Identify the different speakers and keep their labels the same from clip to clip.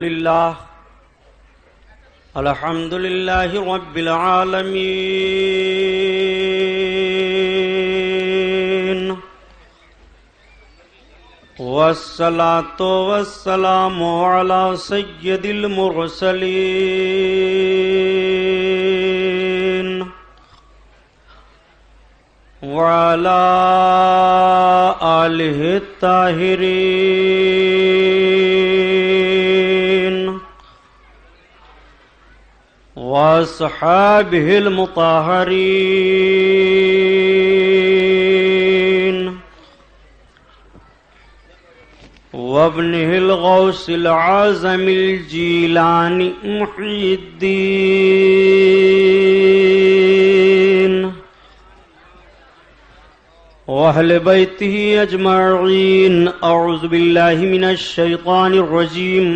Speaker 1: لله الحمد لله رب العالمين والصلاة والسلام على سيد المرسلين وعلى آله الطاهرين وأصحابه المطهرين وابنه الغوث العظم الجيلاني محي الدين وأهل بيته أجمعين. أعوذ بالله من الشيطان الرجيم.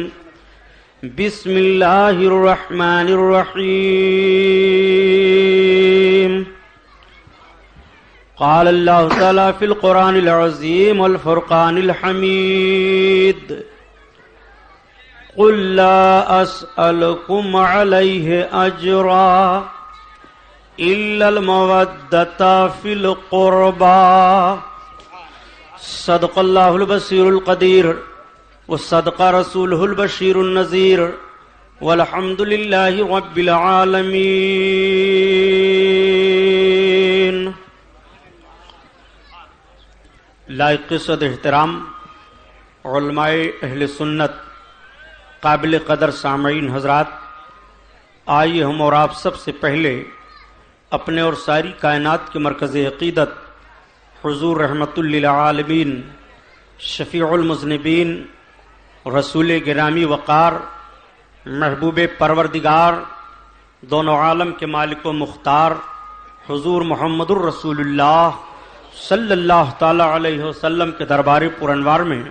Speaker 1: بسم الله الرحمن الرحيم. قال الله تعالى في القرآن العظيم والفرقان الحميد: قل لا أسألكم عليه أجرا إلا المودة في القربى. صدق الله البصير القدير وصدق رسوله البشير النذير والحمد لله رب العالمين. لائق صد احترام علماء اہل سنت، قابل قدر سامعین حضرات، آئیے ہم اور آپ سب سے پہلے اپنے اور ساری کائنات کے مرکز عقیدت حضور رحمت للعالمین، شفیع المذنبین، رسول گرامی وقار، محبوب پروردگار، دونوں عالم کے مالک و مختار حضور محمد الرسول اللہ صلی اللہ تعالی علیہ وسلم کے دربار پرانوار میں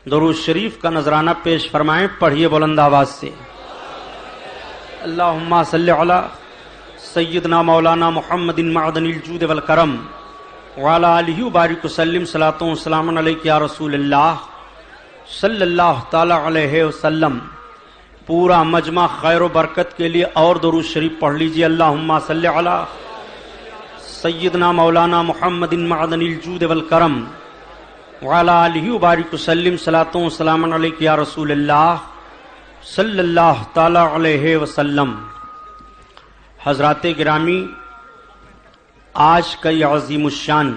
Speaker 1: درود شریف کا نذرانہ پیش فرمائیں. پڑھیے بلند آواز سے: اللہم صلی علی سیدنا مولانا محمد معدن الجود والکرم وعلی آلہ وبارک وسلم. صلاۃ و سلام علیک یا رسول اللہ صلی اللہ تعالی علیہ وسلم. پورا مجمع خیر و برکت کے لیے اور درود شریف پڑھ لیجیے: اللہم صلی علی سیدنا مولانا محمد معدن الجود والکرم وعلی آلہ وبارک وسلم. صلاۃ و سلام علیک یا رسول اللہ صلی اللہ تعالی علیہ وسلم. حضرات گرامی، آج کا یہ عظیم الشان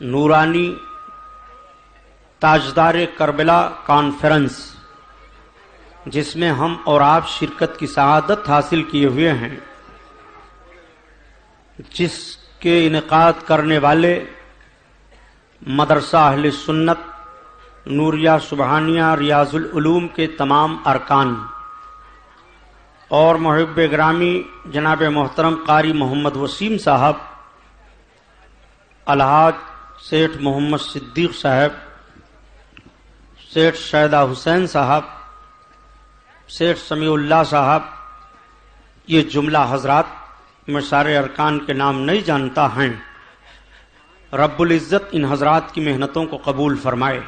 Speaker 1: نورانی تاجدار کربلا کانفرنس، جس میں ہم اور آپ شرکت کی سعادت حاصل کیے ہوئے ہیں، جس کے انعقاد کرنے والے مدرسہ اہل سنت نوریہ سبحانیہ ریاض العلوم کے تمام ارکان اور محب گرامی جناب محترم قاری محمد وسیم صاحب، الحاج سیٹھ محمد صدیق صاحب، سیٹھ شیدہ حسین صاحب، سیٹھ سمیع اللہ صاحب، یہ جملہ حضرات میں سارے ارکان کے نام نہیں جانتا ہیں. رب العزت ان حضرات کی محنتوں کو قبول فرمائے.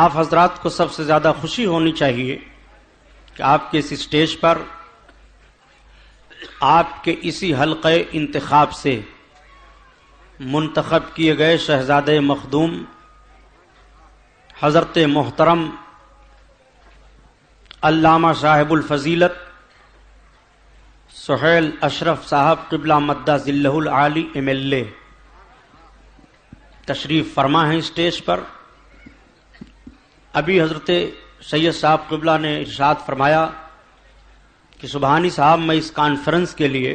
Speaker 1: آپ حضرات کو سب سے زیادہ خوشی ہونی چاہیے کہ آپ کے اس اسٹیج پر آپ کے اسی حلقہ انتخاب سے منتخب کیے گئے شہزادہ مخدوم حضرت محترم علامہ صاحب الفضیلت سہیل اشرف صاحب قبلہ مدہ ذلہ العالی MLA تشریف فرما ہیں اسٹیج پر. ابھی حضرت سید صاحب قبلہ نے ارشاد فرمایا کہ سبحانی صاحب، میں اس کانفرنس کے لیے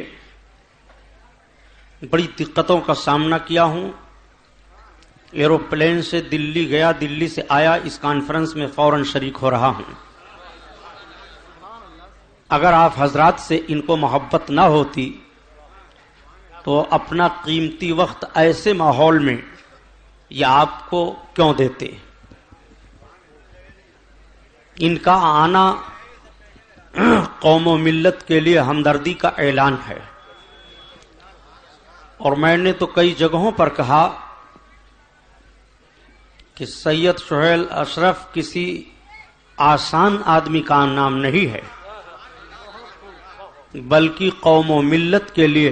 Speaker 1: بڑی دقتوں کا سامنا کیا ہوں. ایروپلین سے دلی گیا، دلی سے آیا، اس کانفرنس میں فوراً شریک ہو رہا ہوں. اگر آپ حضرات سے ان کو محبت نہ ہوتی تو اپنا قیمتی وقت ایسے ماحول میں یہ آپ کو کیوں دیتے؟ ان کا آنا قوم و ملت کے لیے ہمدردی کا اعلان ہے. اور میں نے تو کئی جگہوں پر کہا کہ سید سہیل اشرف کسی آسان آدمی کا نام نہیں ہے، بلکہ قوم و ملت کے لیے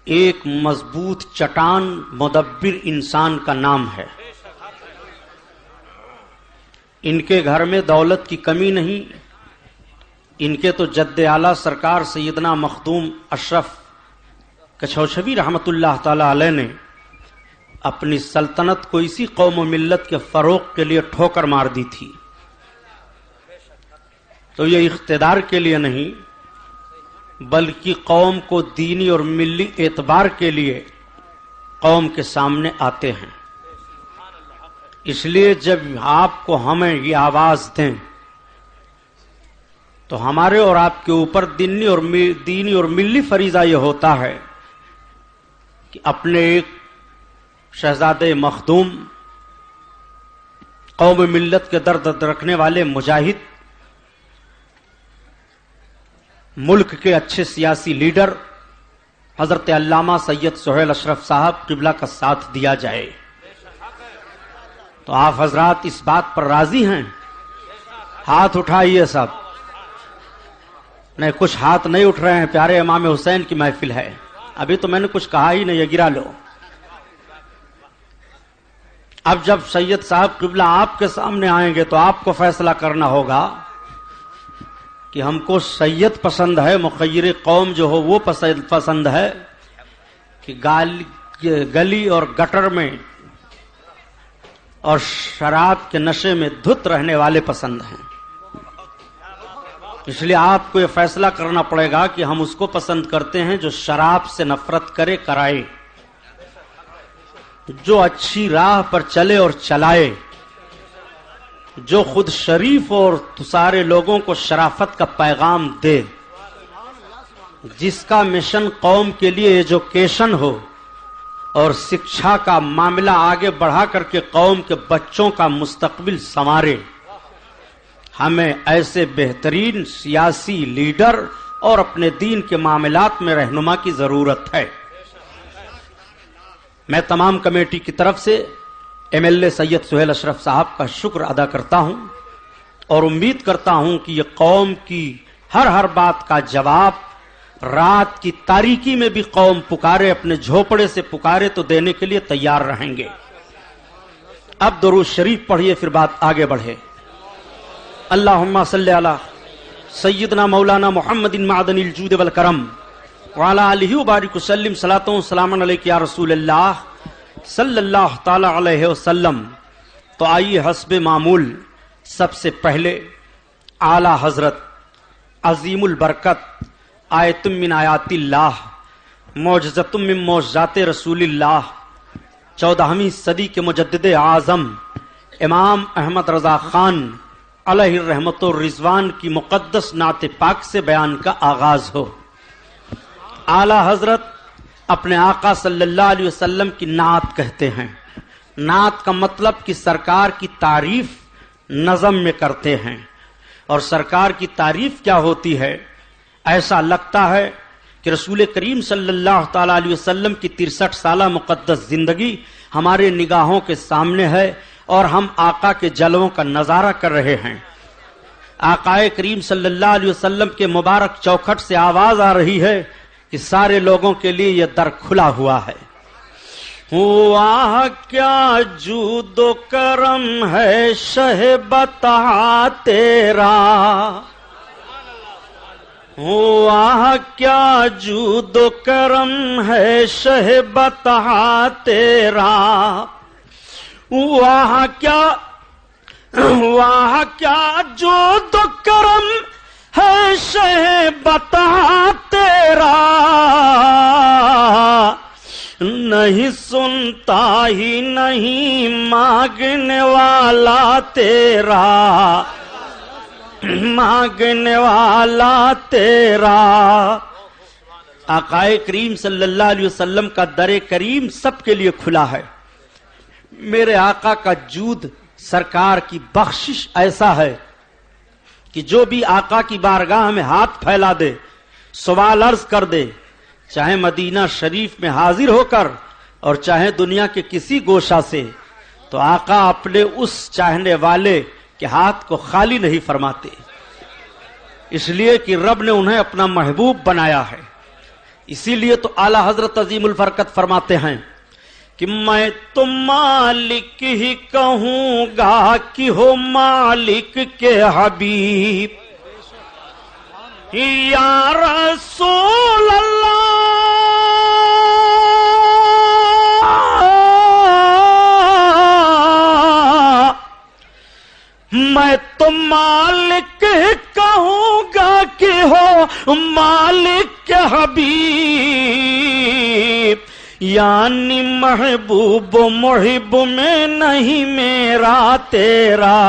Speaker 1: ایک مضبوط چٹان مدبر انسان کا نام ہے۔ ان کے گھر میں دولت کی کمی نہیں، ان کے تو جد اعلیٰ سرکار سیدنا مخدوم اشرف کچھوچھوی رحمت اللہ تعالی علیہ نے اپنی سلطنت کو اسی قوم و ملت کے فروغ کے لیے ٹھوکر مار دی تھی۔ تو یہ اقتدار کے لیے نہیں بلکہ قوم کو دینی اور ملی اعتبار کے لیے قوم کے سامنے آتے ہیں۔ اس لیے جب آپ کو ہمیں یہ آواز دیں تو ہمارے اور آپ کے اوپر دینی اور ملی فریضہ یہ ہوتا ہے کہ اپنے ایک شہزادے مخدوم، قوم ملت کے درد رکھنے والے مجاہد، ملک کے اچھے سیاسی لیڈر حضرت علامہ سید سہیل اشرف صاحب قبلہ کا ساتھ دیا جائے۔ تو آپ حضرات اس بات پر راضی ہیں؟ ہاتھ اٹھائیے سب۔ نہیں، کچھ ہاتھ نہیں اٹھ رہے ہیں، پیارے امام حسین کی محفل ہے، ابھی تو میں نے کچھ کہا ہی نہیں، یہ گرا لو۔ اب جب سید صاحب قبلہ آپ کے سامنے آئیں گے تو آپ کو فیصلہ کرنا ہوگا کہ ہم کو سید پسند ہے، مخیر قوم جو ہو وہ پسند ہے، کہ گلی اور گٹر میں اور شراب کے نشے میں دھت رہنے والے پسند ہیں۔ اس لیے آپ کو یہ فیصلہ کرنا پڑے گا کہ ہم اس کو پسند کرتے ہیں جو شراب سے نفرت کرائے، جو اچھی راہ پر چلے اور چلائے، جو خود شریف اور سارے لوگوں کو شرافت کا پیغام دے، جس کا مشن قوم کے لیے ایجوکیشن ہو اور شکشا کا معاملہ آگے بڑھا کر کے قوم کے بچوں کا مستقبل سنوارے۔ ہمیں ایسے بہترین سیاسی لیڈر اور اپنے دین کے معاملات میں رہنما کی ضرورت ہے۔ میں تمام کمیٹی کی طرف سے ایم ایل اے سید سہیل اشرف صاحب کا شکر ادا کرتا ہوں اور امید کرتا ہوں کہ یہ قوم کی ہر بات کا جواب رات کی تاریکی میں بھی قوم پکارے، اپنے جھوپڑے سے پکارے تو دینے کے لیے تیار رہیں گے۔ اب درود شریف پڑھیے، پھر بات آگے بڑھے۔ اللہم صلی علی سیدنا مولانا محمد معدن الجود والکرم وعلی آلہ وبارک وسلم، صلاۃ و سلام علیک یا رسول اللہ صلی اللہ تعالی علیہ وسلم۔ تو آئیے حسب معمول سب سے پہلے اعلی حضرت عظیم البرکت آیت من آیات اللہ معجزۃ من معجزات رسول اللہ 14ویں صدی کے مجدد اعظم امام احمد رضا خان علیہ الرحمت والرضوان کی مقدس نعت پاک سے بیان کا آغاز ہو۔ اعلی حضرت اپنے آقا صلی اللہ علیہ وسلم کی نعت کہتے ہیں۔ نعت کا مطلب کہ سرکار کی تعریف نظم میں کرتے ہیں۔ اور سرکار کی تعریف کیا ہوتی ہے؟ ایسا لگتا ہے کہ رسول کریم صلی اللہ تعالی علیہ وسلم کی 63 سالہ مقدس زندگی ہمارے نگاہوں کے سامنے ہے اور ہم آقا کے جلووں کا نظارہ کر رہے ہیں۔ آقا کریم صلی اللہ علیہ وسلم کے مبارک چوکھٹ سے آواز آ رہی ہے کہ سارے لوگوں کے لیے یہ در کھلا ہوا ہے۔ واہ کیا جود و کرم ہے شہ بتا تیرا، واہ کیا جود و کرم ہے شہ بتا تیرا، واہ کیا جود و کرم ہے شہ بتا تیرا، نہیں سنتا ہی نہیں مانگنے والا تیرا، مانگنے والا تیرا۔ آقا کریم صلی اللہ علیہ وسلم کا در کریم سب کے لیے کھلا ہے۔ میرے آقا کا جود، سرکار کی بخشش ایسا ہے کہ جو بھی آقا کی بارگاہ میں ہاتھ پھیلا دے، سوال عرض کر دے، چاہے مدینہ شریف میں حاضر ہو کر اور چاہے دنیا کے کسی گوشہ سے، تو آقا اپنے اس چاہنے والے کے ہاتھ کو خالی نہیں فرماتے، اس لیے کہ رب نے انہیں اپنا محبوب بنایا ہے۔ اسی لیے تو اعلی حضرت عظیم البرکت فرماتے ہیں کہ میں تو مالک ہی کہوں گا کہ ہو مالک کے حبیب، یا رسول اللہ میں تو مالک کہوں گا کہ ہو مالک کے حبیب، یعنی محبوب محب میں نہیں میرا تیرا،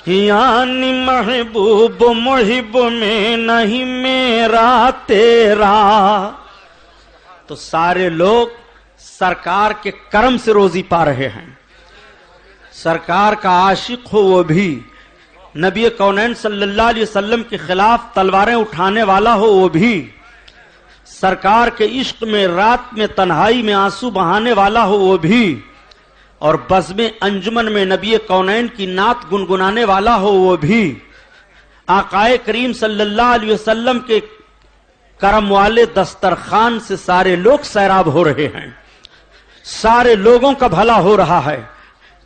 Speaker 1: یعنی محبوب محب میں نہیں میرا تیرا۔ تو سارے لوگ سرکار کے کرم سے روزی پا رہے ہیں، سرکار کا عاشق ہو وہ بھی، نبی کونین صلی اللہ علیہ وسلم کے خلاف تلواریں اٹھانے والا ہو وہ بھی، سرکار کے عشق میں رات میں تنہائی میں آنسو بہانے والا ہو وہ بھی، اور بزم انجمن میں نبی کونین کی نعت گنگنانے والا ہو وہ بھی، آقائے کریم صلی اللہ علیہ وسلم کے کرم والے دسترخوان سے سارے لوگ سیراب ہو رہے ہیں، سارے لوگوں کا بھلا ہو رہا ہے،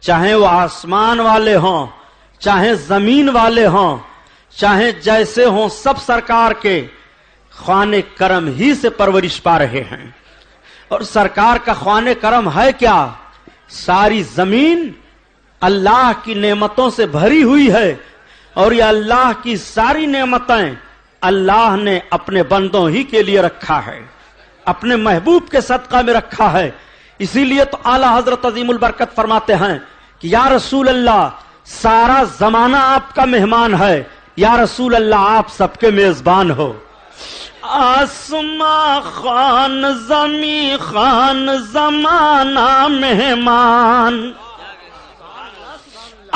Speaker 1: چاہے وہ آسمان والے ہوں، چاہے زمین والے ہوں، چاہے جیسے ہوں، سب سرکار کے خوان کرم ہی سے پرورش پا رہے ہیں۔ اور سرکار کا خوان کرم ہے کیا؟ ساری زمین اللہ کی نعمتوں سے بھری ہوئی ہے، اور یہ اللہ کی ساری نعمتیں اللہ نے اپنے بندوں ہی کے لیے رکھا ہے، اپنے محبوب کے صدقہ میں رکھا ہے۔ اسی لیے تو اعلی حضرت عظیم البرکت فرماتے ہیں کہ یا رسول اللہ سارا زمانہ آپ کا مہمان ہے، یا رسول اللہ آپ سب کے میزبان ہو۔ آسماں خان زمیں خان زمانہ مہمان،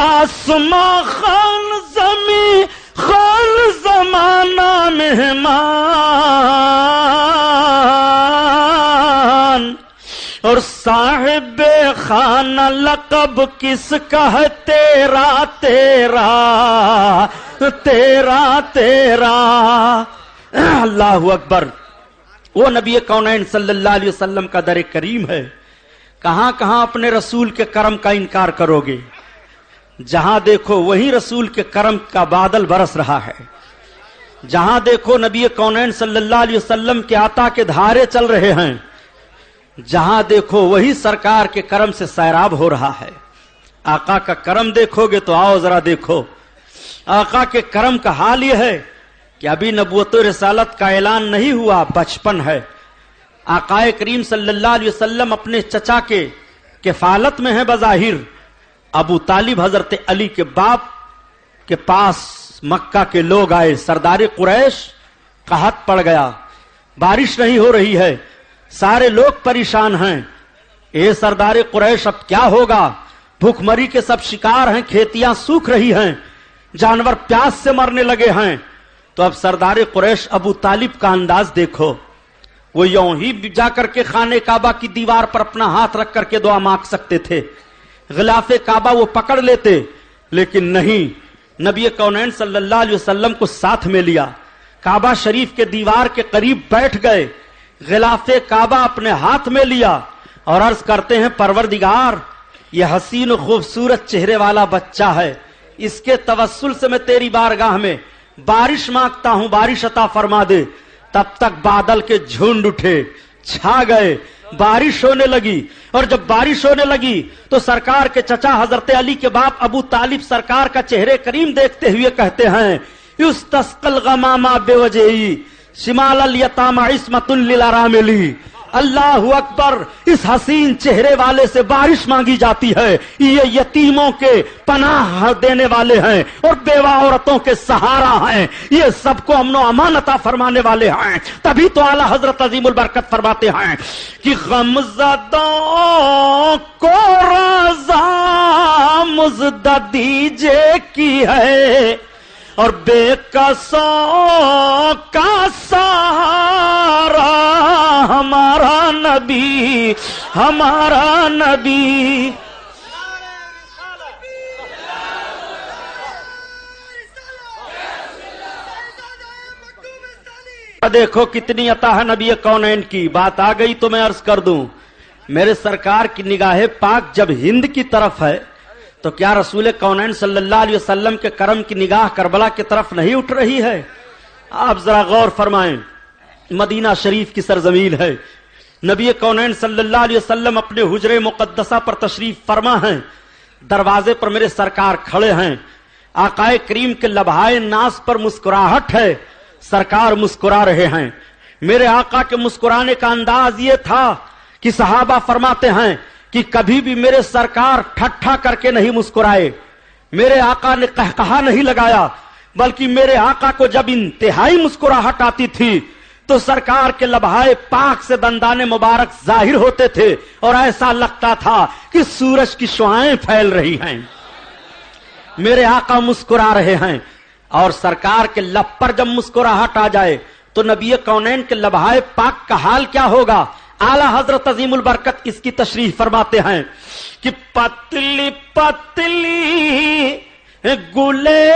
Speaker 1: آسماں خان زمیں خان زمانہ مہمان، اور صاحب خانہ لقب کس کا ہے؟ تیرا تیرا تیرا تیرا۔ اللہ اکبر۔ وہ نبی کونین صلی اللہ علیہ وسلم کا در کریم ہے، کہاں کہاں اپنے رسول کے کرم کا انکار کرو گے؟ جہاں دیکھو وہی رسول کے کرم کا بادل برس رہا ہے، جہاں دیکھو نبی کونین صلی اللہ علیہ وسلم کے عطا کے دھارے چل رہے ہیں، جہاں دیکھو وہی سرکار کے کرم سے سیراب ہو رہا ہے۔ آقا کا کرم دیکھو گے تو آؤ ذرا دیکھو، آقا کے کرم کا حال یہ ہے کہ ابھی نبوت و رسالت کا اعلان نہیں ہوا، بچپن ہے۔ آقا کریم صلی اللہ علیہ وسلم اپنے چچا کے کفالت میں ہیں بظاہر۔ ابو طالب حضرت علی کے باپ کے پاس مکہ کے لوگ آئے، سردار قریش قحط پڑ گیا، بارش نہیں ہو رہی ہے، سارے لوگ پریشان ہیں۔ اے سردار قریش اب کیا ہوگا؟ بھوک مری کے سب شکار ہیں، کھیتیاں سوکھ رہی ہیں، جانور پیاس سے مرنے لگے ہیں۔ تو اب سردار قریش ابو طالب کا انداز دیکھو، وہ یوں ہی جا کر کے خانہ کعبہ کی دیوار پر اپنا ہاتھ رکھ کر کے دعا مانگ سکتے تھے، غلاف کعبہ وہ پکڑ لیتے، لیکن نہیں، نبی کونین صلی اللہ علیہ وسلم کو ساتھ میں لیا، کعبہ شریف کے دیوار کے قریب بیٹھ گئے، غلاف کعبہ اپنے ہاتھ میں لیا اور عرض کرتے ہیں پروردگار یہ حسین و خوبصورت چہرے والا بچہ ہے، اس کے توسل سے میں تیری بارگاہ میں بارش مانگتا ہوں، بارش عطا فرما دے۔ تب تک بادل کے جھنڈ اٹھے، چھا گئے، بارش ہونے لگی، اور جب بارش ہونے لگی تو سرکار کے چچا حضرت علی کے باپ ابو طالب سرکار کا چہرے کریم دیکھتے ہوئے کہتے ہیں یستسقى الغمام بوجهه شمال الیتامى عصمۃ للارامل۔ اللہ اکبر، اس حسین چہرے والے سے بارش مانگی جاتی ہے، یہ یتیموں کے پناہ دینے والے ہیں اور بیوہ عورتوں کے سہارا ہیں، یہ سب کو امن و امان عطا فرمانے والے ہیں۔ تبھی تو اعلی حضرت عظیم البرکت فرماتے ہیں کہ غمزدوں کو رضا مزد دیجے کی ہے، اور بے کسوں کا سہارا ہمارا نبی، ہمارا نبی۔ دیکھو کتنی عطا ہے نبی کونین کی۔ بات آ گئی تو میں عرض کر دوں، میرے سرکار کی نگاہ پاک جب ہند کی طرف ہے تو کیا رسول کونین صلی اللہ علیہ وسلم کے کرم کی نگاہ کربلا کی طرف نہیں اٹھ رہی ہے؟ آپ ذرا غور فرمائیں، مدینہ شریف کی سرزمین ہے، نبی کونین صلی اللہ علیہ وسلم اپنے حجرے مقدسہ پر تشریف فرما ہیں، دروازے پر میرے سرکار کھڑے ہیں، آقائے کریم کے لبہائے ناز پر مسکراہٹ ہے، سرکار مسکرا رہے ہیں۔ میرے آقا کے مسکرانے کا انداز یہ تھا کہ صحابہ فرماتے ہیں کہ کبھی بھی میرے سرکار ٹھٹھا کر کے نہیں مسکرائے، میرے آقا نے قہقہا نہیں لگایا، بلکہ میرے آقا کو جب انتہائی مسکراہٹ آتی تھی تو سرکار کے لبہائے پاک سے دندان مبارک ظاہر ہوتے تھے اور ایسا لگتا تھا کہ سورج کی شعاعیں پھیل رہی ہیں۔ میرے آقا مسکرا رہے ہیں اور سرکار کے لب پر جب مسکراہٹ آ جائے تو نبی کونین کے لبہائے پاک کا حال کیا ہوگا؟ اعلی حضرت عظیم البرکت اس کی تشریح فرماتے ہیں کہ پتلی پتلی گلے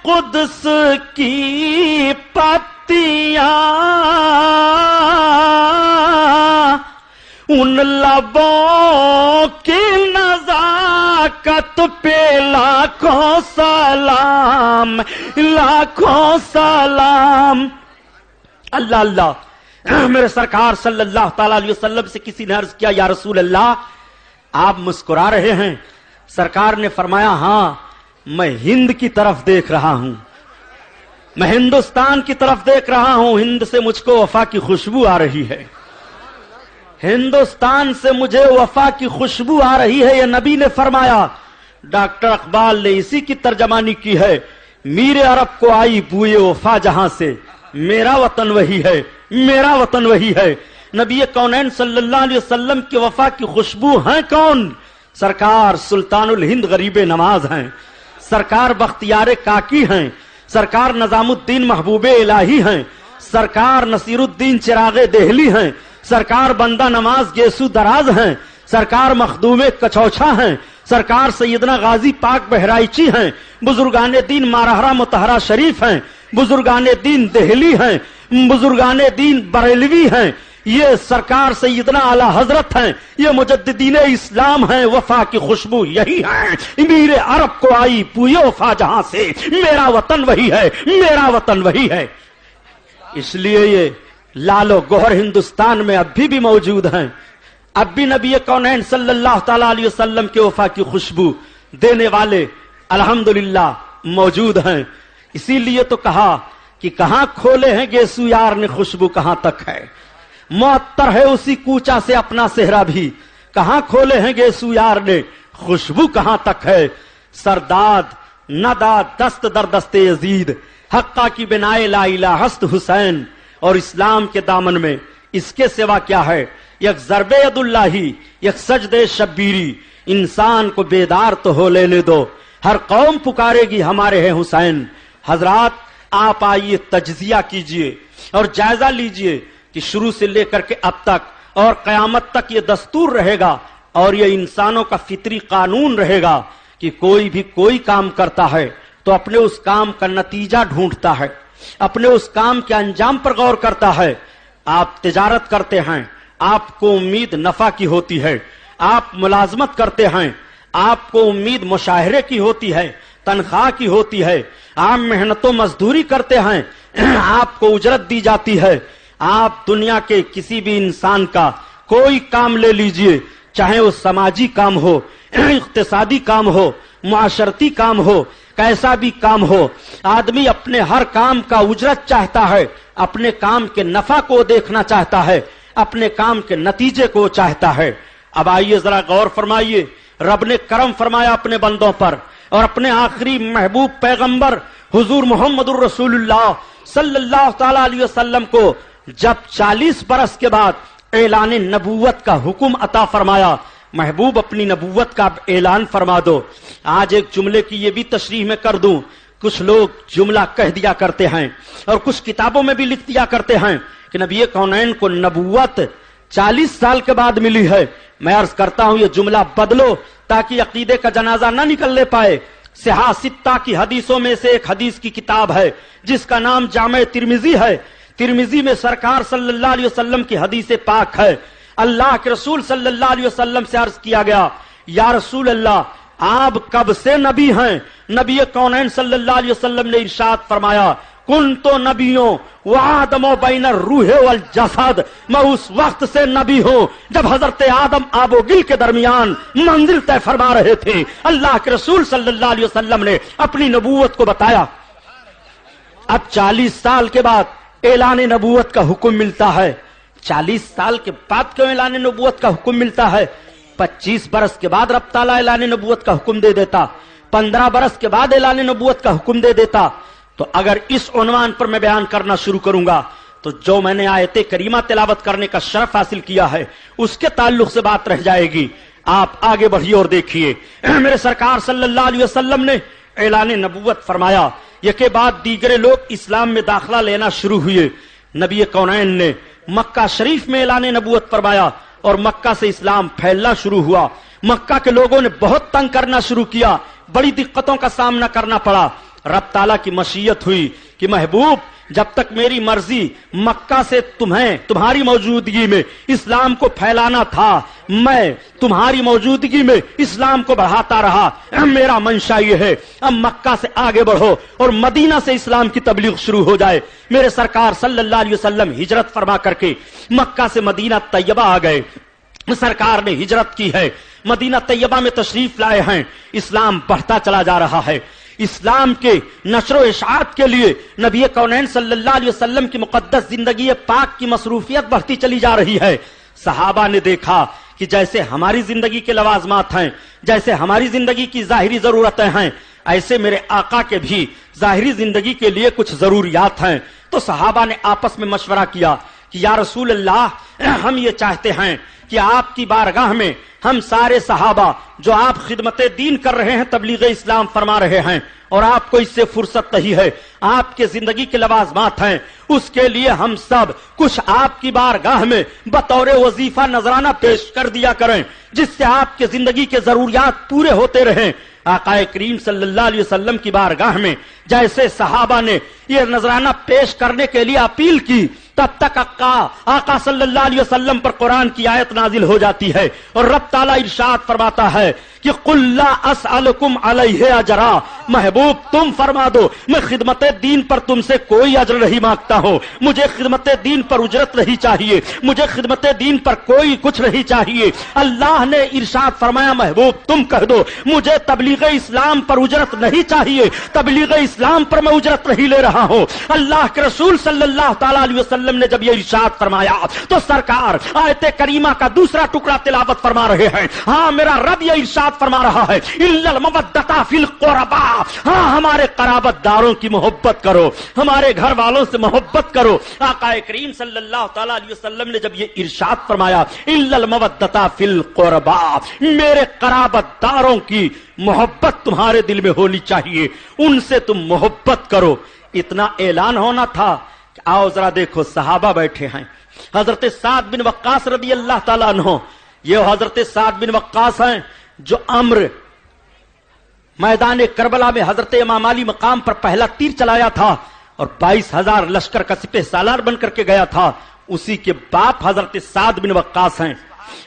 Speaker 1: قدس کی پتیاں ان لبوں کی نزاکت پہ لاکھوں سلام، لاکھوں سلام۔ اللہ اللہ، میرے سرکار صلی اللہ تعالی علیہ وسلم سے کسی نے عرض کیا، یا رسول اللہ آپ مسکرا رہے ہیں؟ سرکار نے فرمایا ہاں، میں ہند کی طرف دیکھ رہا ہوں، میں ہندوستان کی طرف دیکھ رہا ہوں، ہند سے مجھ کو وفا کی خوشبو آ رہی ہے، ہندوستان سے مجھے وفا کی خوشبو آ رہی ہے، یہ نبی نے فرمایا۔ ڈاکٹر اقبال نے اسی کی ترجمانی کی ہے، میرے عرب کو آئی بوئے وفا جہاں سے، میرا وطن وہی ہے، میرا وطن وہی ہے۔ نبی کونین صلی اللہ علیہ وسلم کی وفا کی خوشبو ہیں کون؟ سرکار سلطان الہند غریب نواز ہیں، سرکار بختیار کاکی ہیں، سرکار نظام الدین محبوب الہی ہیں، سرکار نصیر الدین چراغ دہلی ہیں، سرکار بندہ نواز گیسو دراز ہیں، سرکار مخدوم کچوچھا ہیں، سرکار سیدنا غازی پاک بہرائچی ہیں، بزرگان دین مارہرہ متحرہ شریف ہیں، بزرگان دین دہلی ہیں، بزرگان دین بریلوی ہیں، یہ سرکار سیدنا اعلی حضرت ہیں، یہ مجددین اسلام ہیں۔ وفا کی خوشبو یہی ہے، میرے عرب کو آئی بوئے وفا جہاں سے، میرا وطن وہی ہے، میرا وطن وہی ہے۔ اس لیے یہ لال و گوہر ہندوستان میں اب بھی موجود ہیں، اب بھی نبی کونین صلی اللہ تعالی علیہ وسلم کے وفا کی خوشبو دینے والے الحمدللہ موجود ہیں۔ اسی لیے تو کہا کہ کہاں کھولے ہیں گیسو یار نے خوشبو کہاں تک ہے، معطر ہے اسی کوچا سے اپنا صحرا بھی، کہاں کھولے ہیں گیسو یار نے خوشبو کہاں تک ہے۔ سرداد نداد دست در دست یزید، حقہ کی بنائے لا الہ ہست حسین، اور اسلام کے دامن میں اس کے سوا کیا ہے؟ یک ضرب ید اللہ، یک سجد شبیری، انسان کو بیدار تو ہو لینے دو، ہر قوم پکارے گی ہمارے ہیں حسین۔ حضرات آپ آئیے تجزیہ کیجئے اور جائزہ لیجئے کہ شروع سے لے کر کے اب تک اور قیامت تک یہ دستور رہے گا اور یہ انسانوں کا فطری قانون رہے گا کہ کوئی بھی کوئی کام کرتا ہے تو اپنے اس کام کا نتیجہ ڈھونڈتا ہے، اپنے اس کام کے انجام پر غور کرتا ہے۔ آپ تجارت کرتے ہیں، آپ کو امید نفع کی ہوتی ہے، آپ ملازمت کرتے ہیں، آپ کو امید مشاہرے کی ہوتی ہے، تنخواہ کی ہوتی ہے، آپ محنت و مزدوری کرتے ہیں، آپ کو اجرت دی جاتی ہے۔ آپ دنیا کے کسی بھی انسان کا کوئی کام لے لیجئے، چاہے وہ سماجی کام ہو، اقتصادی کام ہو، معاشرتی کام ہو، کیسا بھی کام ہو، آدمی اپنے ہر کام کا اجرت چاہتا ہے، اپنے کام کے نفع کو دیکھنا چاہتا ہے، اپنے کام کے نتیجے کو چاہتا ہے۔ اب آئیے ذرا غور فرمائیے، رب نے کرم فرمایا اپنے بندوں پر اور اپنے آخری محبوب پیغمبر حضور محمد الرسول اللہ صلی اللہ تعالی علیہ وسلم کو جب 40 برس کے بعد اعلان نبوت کا حکم عطا فرمایا، محبوب اپنی نبوت کا اعلان فرما دو۔ آج ایک جملے کی یہ بھی تشریح میں کر دوں، کچھ لوگ جملہ کہہ دیا کرتے ہیں اور کچھ کتابوں میں بھی لکھ دیا کرتے ہیں کہ نبی کونین کو نبوت 40 سال کے بعد ملی ہے. میں عرض کرتا ہوں یہ جملہ بدلو تاکہ عقیدے کا جنازہ نہ نکلنے پائے. صحاح ستہ کی حدیثوں میں سے ایک حدیث کی کتاب ہے جس کا نام جامع ترمذی ہے. ترمذی میں سرکار صلی اللہ علیہ وسلم کی حدیث پاک ہے. اللہ کے رسول صلی اللہ علیہ وسلم سے عرض کیا گیا یا رسول اللہ آپ کب سے نبی ہیں؟ نبی کونین صلی اللہ علیہ وسلم نے ارشاد فرمایا کن تو نبیوں وآدم بین الروح والجسد، میں اس وقت سے نبی ہوں جب حضرت آدم آب و گل کے درمیان منزل طے فرما رہے تھے. اللہ کے رسول صلی اللہ علیہ وسلم نے اپنی نبوت کو بتایا. اب 40 سال کے بعد اعلان نبوت کا حکم ملتا ہے. 40 سال کے بعد کیوں اعلان نبوت کا حکم ملتا ہے؟ 25 برس کے بعد رب تعالیٰ اعلان نبوت کا حکم دے دیتا، 15 برس کے بعد اعلان نبوت کا حکم دے دیتا. تو اگر اس عنوان پر میں بیان کرنا شروع کروں گا تو جو میں نے آیت کریمہ تلاوت کرنے کا شرف حاصل کیا ہے اس کے تعلق سے بات رہ جائے گی. آپ آگے بڑھیے اور دیکھیے میرے سرکار صلی اللہ علیہ وسلم نے اعلان نبوت فرمایا. یہ کے بعد دیگر لوگ اسلام میں داخلہ لینا شروع ہوئے. نبی کونین نے مکہ شریف میں اعلان نبوت فرمایا اور مکہ سے اسلام پھیلنا شروع ہوا. مکہ کے لوگوں نے بہت تنگ کرنا شروع کیا، بڑی دقتوں کا سامنا کرنا پڑا. رب تعالیٰ کی مشیت ہوئی کہ محبوب جب تک میری مرضی مکہ سے تمہاری موجودگی میں اسلام کو پھیلانا تھا میں تمہاری موجودگی میں اسلام کو بڑھاتا رہا. میرا منشا یہ ہے اب مکہ سے آگے بڑھو اور مدینہ سے اسلام کی تبلیغ شروع ہو جائے. میرے سرکار صلی اللہ علیہ وسلم ہجرت فرما کر کے مکہ سے مدینہ طیبہ آ گئے. سرکار نے ہجرت کی ہے، مدینہ طیبہ میں تشریف لائے ہیں. اسلام بڑھتا چلا جا رہا ہے. اسلام کے نشر و اشاعت کے لیے نبی کونین صلی اللہ علیہ وسلم کی مقدس زندگی پاک کی مصروفیت بڑھتی چلی جا رہی ہے. صحابہ نے دیکھا کہ جیسے ہماری زندگی کے لوازمات ہیں، جیسے ہماری زندگی کی ظاہری ضرورتیں ہیں، ایسے میرے آقا کے بھی ظاہری زندگی کے لیے کچھ ضروریات ہیں. تو صحابہ نے آپس میں مشورہ کیا کہ یا رسول اللہ ہم یہ چاہتے ہیں کہ آپ کی بارگاہ میں ہم سارے صحابہ جو آپ خدمت دین کر رہے ہیں، تبلیغ اسلام فرما رہے ہیں اور آپ کو اس سے فرصت نہیں ہے، آپ کے زندگی کے لوازمات ہیں، اس کے لیے ہم سب کچھ آپ کی بارگاہ میں بطور وظیفہ نذرانہ پیش کر دیا کریں جس سے آپ کے زندگی کے ضروریات پورے ہوتے رہیں. آقا کریم صلی اللہ علیہ وسلم کی بارگاہ میں جیسے صحابہ نے یہ نذرانہ پیش کرنے کے لیے اپیل کی، تب تک آقا صلی اللہ علیہ وسلم پر قرآن کی آیت نازل ہو جاتی ہے اور رب تعالیٰ ارشاد فرماتا ہے کہ قُلْ لَا أَسْأَلُكُمْ عَلَيْهِ أَجْرًا، محبوب تم فرما دو میں خدمت دین پر تم سے کوئی اجر نہیں مانگتا ہوں، مجھے خدمت دین پر اجرت نہیں چاہیے، مجھے خدمت دین پر کوئی کچھ نہیں چاہیے. اللہ نے ارشاد فرمایا محبوب تم کہہ دو مجھے تبلیغ اسلام پر اجرت نہیں چاہیے، تبلیغ اسلام پر میں اجرت نہیں لے رہا ہوں. اللہ کے رسول صلی اللہ تعالیٰ علیہ وسلم نے جب یہ ارشاد فرمایا تو سرکار آیت کریمہ کا دوسرا ٹکڑا تلاوت فرما رہے ہیں. ہاں میرا رب یہ ارشاد فرما رہا ہے الا المودۃ فی القربا، ہاں ہمارے قرابت داروں کی محبت کرو، ہمارے گھر والوں سے محبت کرو. آقا کریم صلی اللہ تعالیٰ علیہ وسلم نے جب یہ ارشاد فرمایا الا المودۃ فی القربا، میرے قرابت داروں کی محبت تمہارے دل میں ہونی چاہیے، ان سے تم محبت کرو. اتنا اعلان ہونا تھا. آؤ ذرا دیکھو صحابہ بیٹھے ہیں. حضرت سعد بن وقاص رضی اللہ تعالیٰ عنہ، یہ حضرت سعد بن وقاص ہیں جو امر میدان کربلا میں حضرت امام علی مقام پر پہلا تیر چلایا تھا اور 22,000 لشکر کا سپہ سالار بن کر کے گیا تھا. اسی کے باپ حضرت سعد بن وقاص ہیں.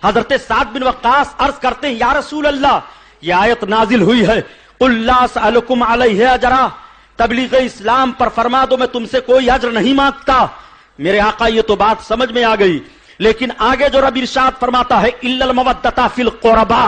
Speaker 1: حضرت سعد بن وقاص عرض کرتے ہیں یا رسول اللہ یہ آیت نازل ہوئی ہے قُلْ لَا أَسْأَلُكُمْ عَلَيْهِ أَجْرًا، تبلیغ اسلام پر فرما دو میں تم سے کوئی اجر نہیں مانگتا. میرے آقا یہ تو بات سمجھ میں آ گئی، لیکن آگے جو رب ارشاد فرماتا ہے الا المودۃ فی القربا،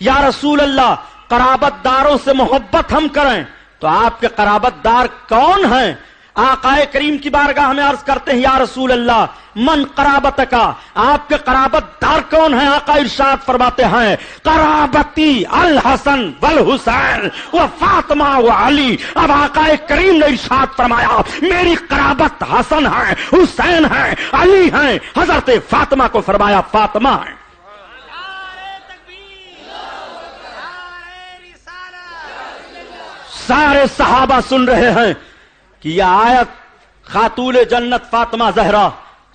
Speaker 1: یا رسول اللہ قرابت داروں سے محبت ہم کریں تو آپ کے قرابت دار کون ہیں؟ آقا کریم کی بارگاہ میں عرض کرتے ہیں یا رسول اللہ من قرابت کا، آپ کے قرابت دار کون ہیں؟ آقا ارشاد فرماتے ہیں قرابتی الحسن والحسین و فاطمہ و علی. اب آقا کریم نے ارشاد فرمایا میری قرابت حسن ہے، حسین ہے، علی ہیں. حضرت فاطمہ کو فرمایا فاطمہ ہیں.
Speaker 2: سارے صحابہ سن رہے ہیں کہ یہ آیت خاتون جنت فاطمہ زہرا،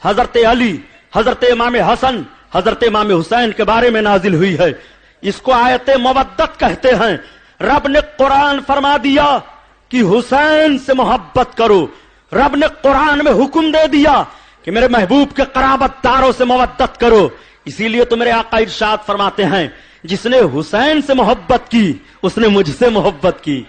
Speaker 2: حضرت علی، حضرت امام حسن، حضرت امام حسین کے بارے میں نازل ہوئی ہے. اس کو آیت مودت کہتے ہیں. رب نے قرآن فرما دیا کہ حسین سے محبت کرو. رب نے قرآن میں حکم دے دیا کہ میرے محبوب کے قرابت داروں سے مودت کرو. اسی لیے تو میرے آقا ارشاد فرماتے ہیں جس نے حسین سے محبت کی اس نے مجھ سے محبت کی.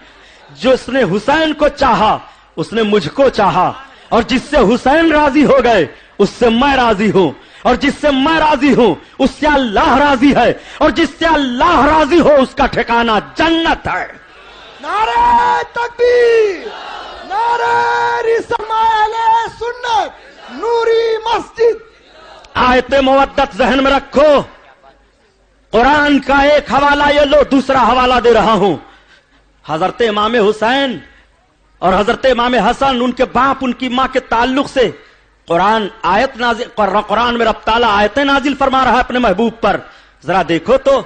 Speaker 2: جس نے حسین کو چاہا اس نے مجھ کو چاہا، اور جس سے حسین راضی ہو گئے اس سے میں راضی ہوں، اور جس سے میں راضی ہوں اس سے اللہ راضی ہے، اور جس سے اللہ راضی ہو اس کا ٹھکانہ جنت ہے.
Speaker 3: نعرہ تکبیر، نعرہ رسالت اہل سنت، نوری مسجد.
Speaker 2: آیت مودت ذہن میں رکھو. قرآن کا ایک حوالہ یہ لو، دوسرا حوالہ دے رہا ہوں. حضرت امام حسین اور حضرت امام حسن، ان کے باپ ان کی ماں کے تعلق سے قرآن میں رب تعالیٰ آیتیں نازل فرما رہا ہے اپنے محبوب پر. ذرا دیکھو تو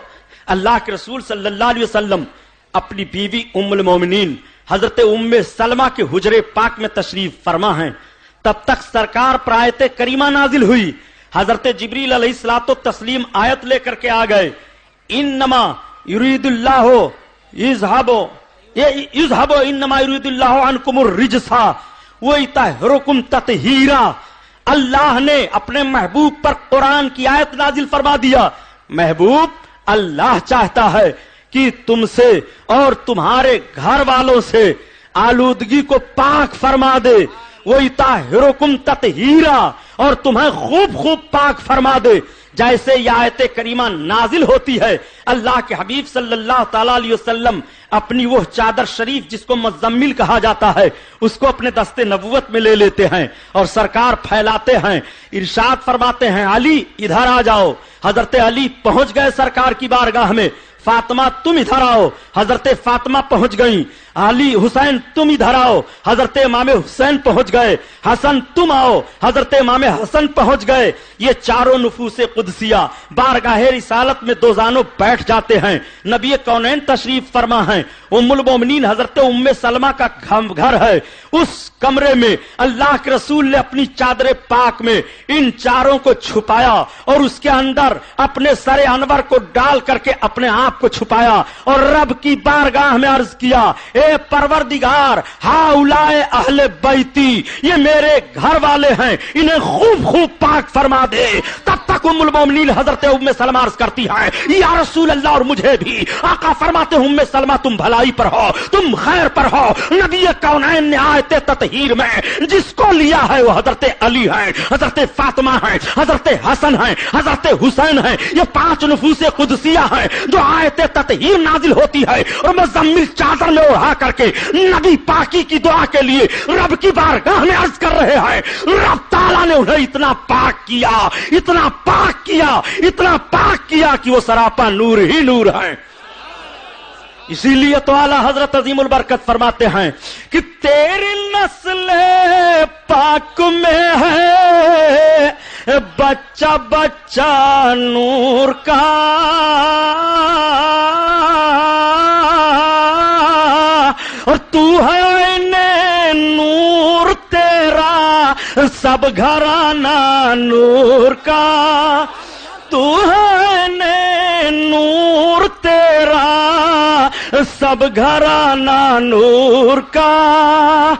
Speaker 2: اللہ کے رسول صلی اللہ علیہ وسلم اپنی بیوی ام المومنین حضرت ام سلمہ کے حجرے پاک میں تشریف فرما ہیں. تب تک سرکار پر آیت کریمہ نازل ہوئی. حضرت جبریل علیہ الصلوۃ والتسلیم آیت لے کر کے آ گئے. انما یرید اللہ یذهبوا انما یرید اللہ عنکم الرجس ویطہرکم تطہیرا. اللہ نے اپنے محبوب پر قرآن کی آیت نازل فرما دیا. محبوب، اللہ چاہتا ہے کہ تم سے اور تمہارے گھر والوں سے آلودگی کو پاک فرما دے. ویطہرکم تطہیرا، اور تمہیں خوب خوب پاک فرما دے. جیسے یہ آیت کریمہ نازل ہوتی ہے، اللہ کے حبیب صلی اللہ تعالی علیہ وسلم اپنی وہ چادر شریف جس کو مزمل کہا جاتا ہے اس کو اپنے دست نبوت میں لے لیتے ہیں اور سرکار پھیلاتے ہیں. ارشاد فرماتے ہیں علی ادھر آ جاؤ. حضرت علی پہنچ گئے سرکار کی بارگاہ میں. فاطمہ تم ادھر آؤ. حضرت فاطمہ پہنچ گئیں. علی حسین تم ادھر آؤ. حضرت امام حسین پہنچ گئے. حسن تم آؤ. حضرت امام حسن پہنچ گئے. یہ چاروں نفوس قدسیہ بارگاہ رسالت میں دوزانوں بیٹھ جاتے ہیں. نبی کونین تشریف فرما ہیں. ام المومنین حضرت ام سلمہ کا گھر ہے. اس کمرے میں اللہ کے رسول نے اپنی چادر پاک میں ان چاروں کو چھپایا اور اس کے اندر اپنے سر انور کو ڈال کر کے اپنے آپ کو چھپایا اور رب کی بارگاہ میں عرض کیا، اے پروردگار، ہاؤلائے اہل بیتی، یہ میرے گھر والے ہیں، انہیں خوب خوب پاک فرما دے. تب تک ام المومنین حضرت ام سلمہ عرض کرتی ہے، یا رسول اللہ، اور مجھے بھی. آقا فرماتے ہیں، ام سلمہ تم بھلائی پر ہو، تم خیر پر ہو. نبی کونین نے آیت تطہیر میں جس کو لیا ہے وہ حضرت علی ہیں، حضرت فاطمہ ہیں، حضرت حسن ہیں، حضرت حسین ہیں. یہ پانچ نفوس قدسیہ ہیں جو آیت تطہیر نازل ہوتی ہے اور مزمل چادر میں اڑا کر کے نبی پاکی کی دعا کے لیے رب کی بارگاہ میں عرض کر رہے ہیں. رب تعالیٰ نے انہیں اتنا پاک کیا، اتنا پاک کیا، اتنا پاک کیا کہ وہ سراپا نور ہی نور ہیں. اسی لیے تو اعلیٰ حضرت عظیم البرکت فرماتے ہیں کہ تیری نسل پاک میں ہے بچہ بچہ نور کا، اور تو ہے نور تیرا سب گھرانہ نور کا، تو ہے نور تیرا سب گھرانہ نور کا.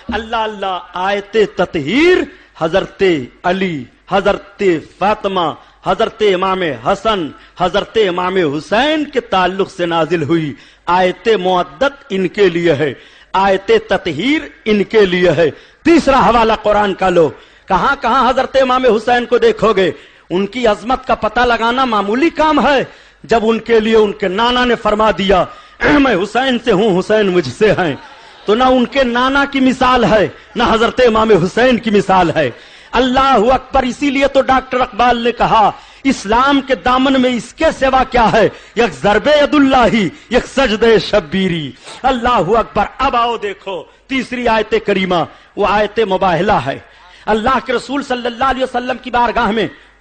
Speaker 2: اللہ اللہ. آیت تطہیر حضرت علی، حضرت فاطمہ، حضرت امام حسن، حضرت امام حسین کے تعلق سے نازل ہوئی. آیت مودت ان کے لیے ہے، آیت تطہیر ان کے لیے ہے. تیسرا حوالہ قرآن کا لو. کہاں کہاں حضرت امام حسین کو دیکھو گے. ان کی عظمت کا پتہ لگانا معمولی کام ہے. جب ان کے لیے ان کے نانا نے فرما دیا میں حسین سے ہوں، حسین مجھ سے ہیں، تو نہ ان کے نانا کی مثال ہے نہ حضرت امام حسین کی مثال ہے. اللہ اکبر. اسی لیے تو ڈاکٹر اقبال نے کہا، اسلام کے دامن میں اس کے سوا کیا ہے، یک ضرب ید اللہ، یک سجدہ شبیری. اللہ اکبر. اب آؤ دیکھو تیسری آیت کریمہ، وہ آیت مباہلہ ہے. اللہ کے رسول صلی اللہ علیہ وسلم کی بارگاہ میں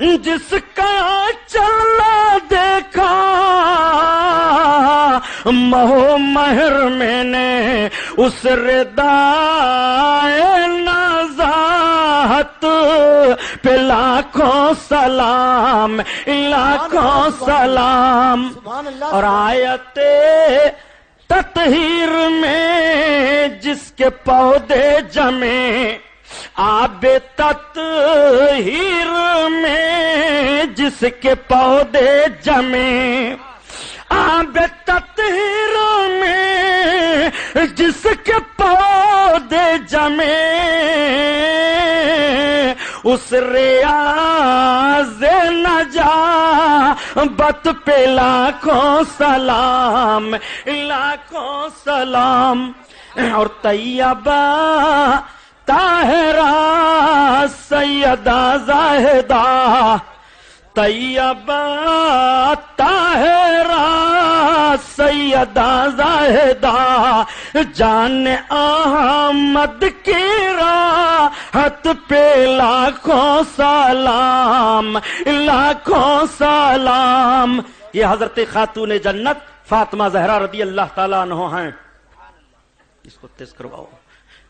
Speaker 2: جس کا چلا دیکھا مہو مہر میں نے اس ردائے نزاہت پہ لاکھوں سلام لاکھوں سلام. اور آیت تطہیر میں جس کے پودے جمے آب تطہیر میں جس کے پودے جمے آب تطہیر میں جس کے پودے جمے اس ریاض نجابت پہ لاکھوں سلام لاکھوں سلام. اور طیبہ طاہرہ سیدہ زاہدہ طیبہ طاہرہ سیدہ زاہدہ جان احمد کی راحت پہ لاکھوں سلام لاکھوں سلام. یہ حضرت خاتون جنت فاطمہ زہرا رضی اللہ تعالیٰ عنہ ہیں. اس کو تیز کرواؤ.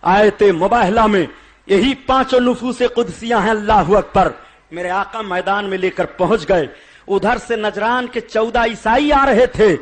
Speaker 2: آیت مباہلہ میں یہی پانچوں نفوس قدسیاں ہیں. اللہ اکبر. میرے آقا میدان میں لے کر پہنچ گئے. ادھر سے نجران کے 14 عیسائی آ رہے تھے.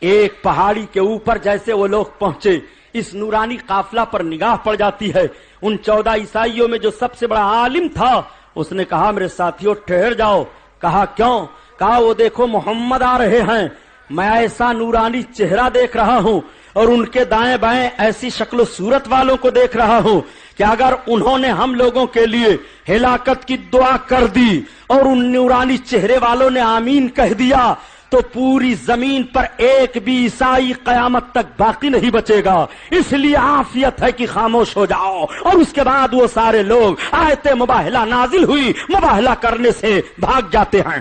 Speaker 2: ایک پہاڑی کے اوپر جیسے وہ لوگ پہنچے اس نورانی قافلہ پر نگاہ پڑ جاتی ہے. ان 14 عیسائیوں میں جو سب سے بڑا عالم تھا اس نے کہا میرے ساتھیوں ٹھہر جاؤ. کہا کیوں؟ کہا وہ دیکھو محمد آ رہے ہیں. میں ایسا نورانی چہرہ دیکھ رہا ہوں اور ان کے دائیں بائیں ایسی شکل و صورت والوں کو دیکھ رہا ہوں کہ اگر انہوں نے ہم لوگوں کے لیے ہلاکت کی دعا کر دی اور ان نورانی چہرے والوں نے آمین کہہ دیا تو پوری زمین پر ایک بھی عیسائی قیامت تک باقی نہیں بچے گا. اس لیے عافیت ہے کہ خاموش ہو جاؤ. اور اس کے بعد وہ سارے لوگ آیت مباہلہ نازل ہوئی مباہلہ کرنے سے بھاگ جاتے ہیں.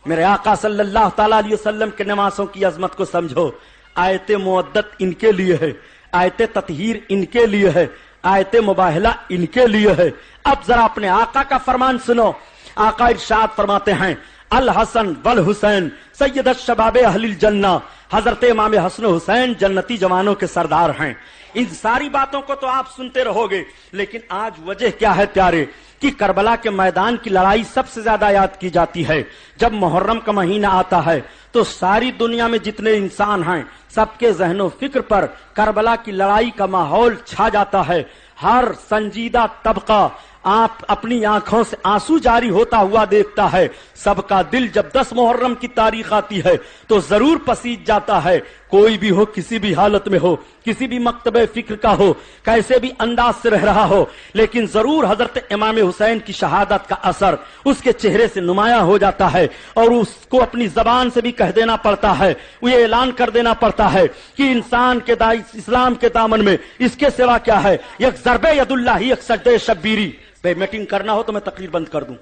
Speaker 2: میرے آقا صلی اللہ تعالیٰ علیہ وسلم کے نمازوں کی عظمت کو سمجھو. آیت مودت ان کے لیے ہے, آیت تطہیر ان کے لیے ہے, آیت مباہلہ ان کے لیے ہے. اب ذرا اپنے آقا کا فرمان سنو. آقا ارشاد فرماتے ہیں الحسن والحسین سید الشباب اہل الجنہ. حضرت امام حسن و حسین جنتی جوانوں کے سردار ہیں. ان ساری باتوں کو تو آپ سنتے رہو گے, لیکن آج وجہ کیا ہے پیارے کہ کربلا کے میدان کی لڑائی سب سے زیادہ یاد کی جاتی ہے. جب محرم کا مہینہ آتا ہے تو ساری دنیا میں جتنے انسان ہیں سب کے ذہن و فکر پر کربلا کی لڑائی کا ماحول چھا جاتا ہے. ہر سنجیدہ طبقہ آپ اپنی آنکھوں سے آنسو جاری ہوتا ہوا دیکھتا ہے. سب کا دل جب 10 محرم کی تاریخ آتی ہے تو ضرور پسیج جاتا ہے. کوئی بھی ہو, کسی بھی حالت میں ہو, کسی بھی مکتبہ فکر کا ہو, کیسے بھی انداز سے رہ رہا ہو, لیکن ضرور حضرت امام حسین کی شہادت کا اثر اس کے چہرے سے نمایاں ہو جاتا ہے اور اس کو اپنی زبان سے بھی کہہ دینا پڑتا ہے. وہ یہ اعلان کر دینا پڑتا ہے کہ انسان کے اسلام کے دامن میں اس کے سوا کیا ہے. یک ضرب ید اللہ یک سجدہ شبیری. بے میٹنگ کرنا ہو تو میں تقریر بند کر دوں,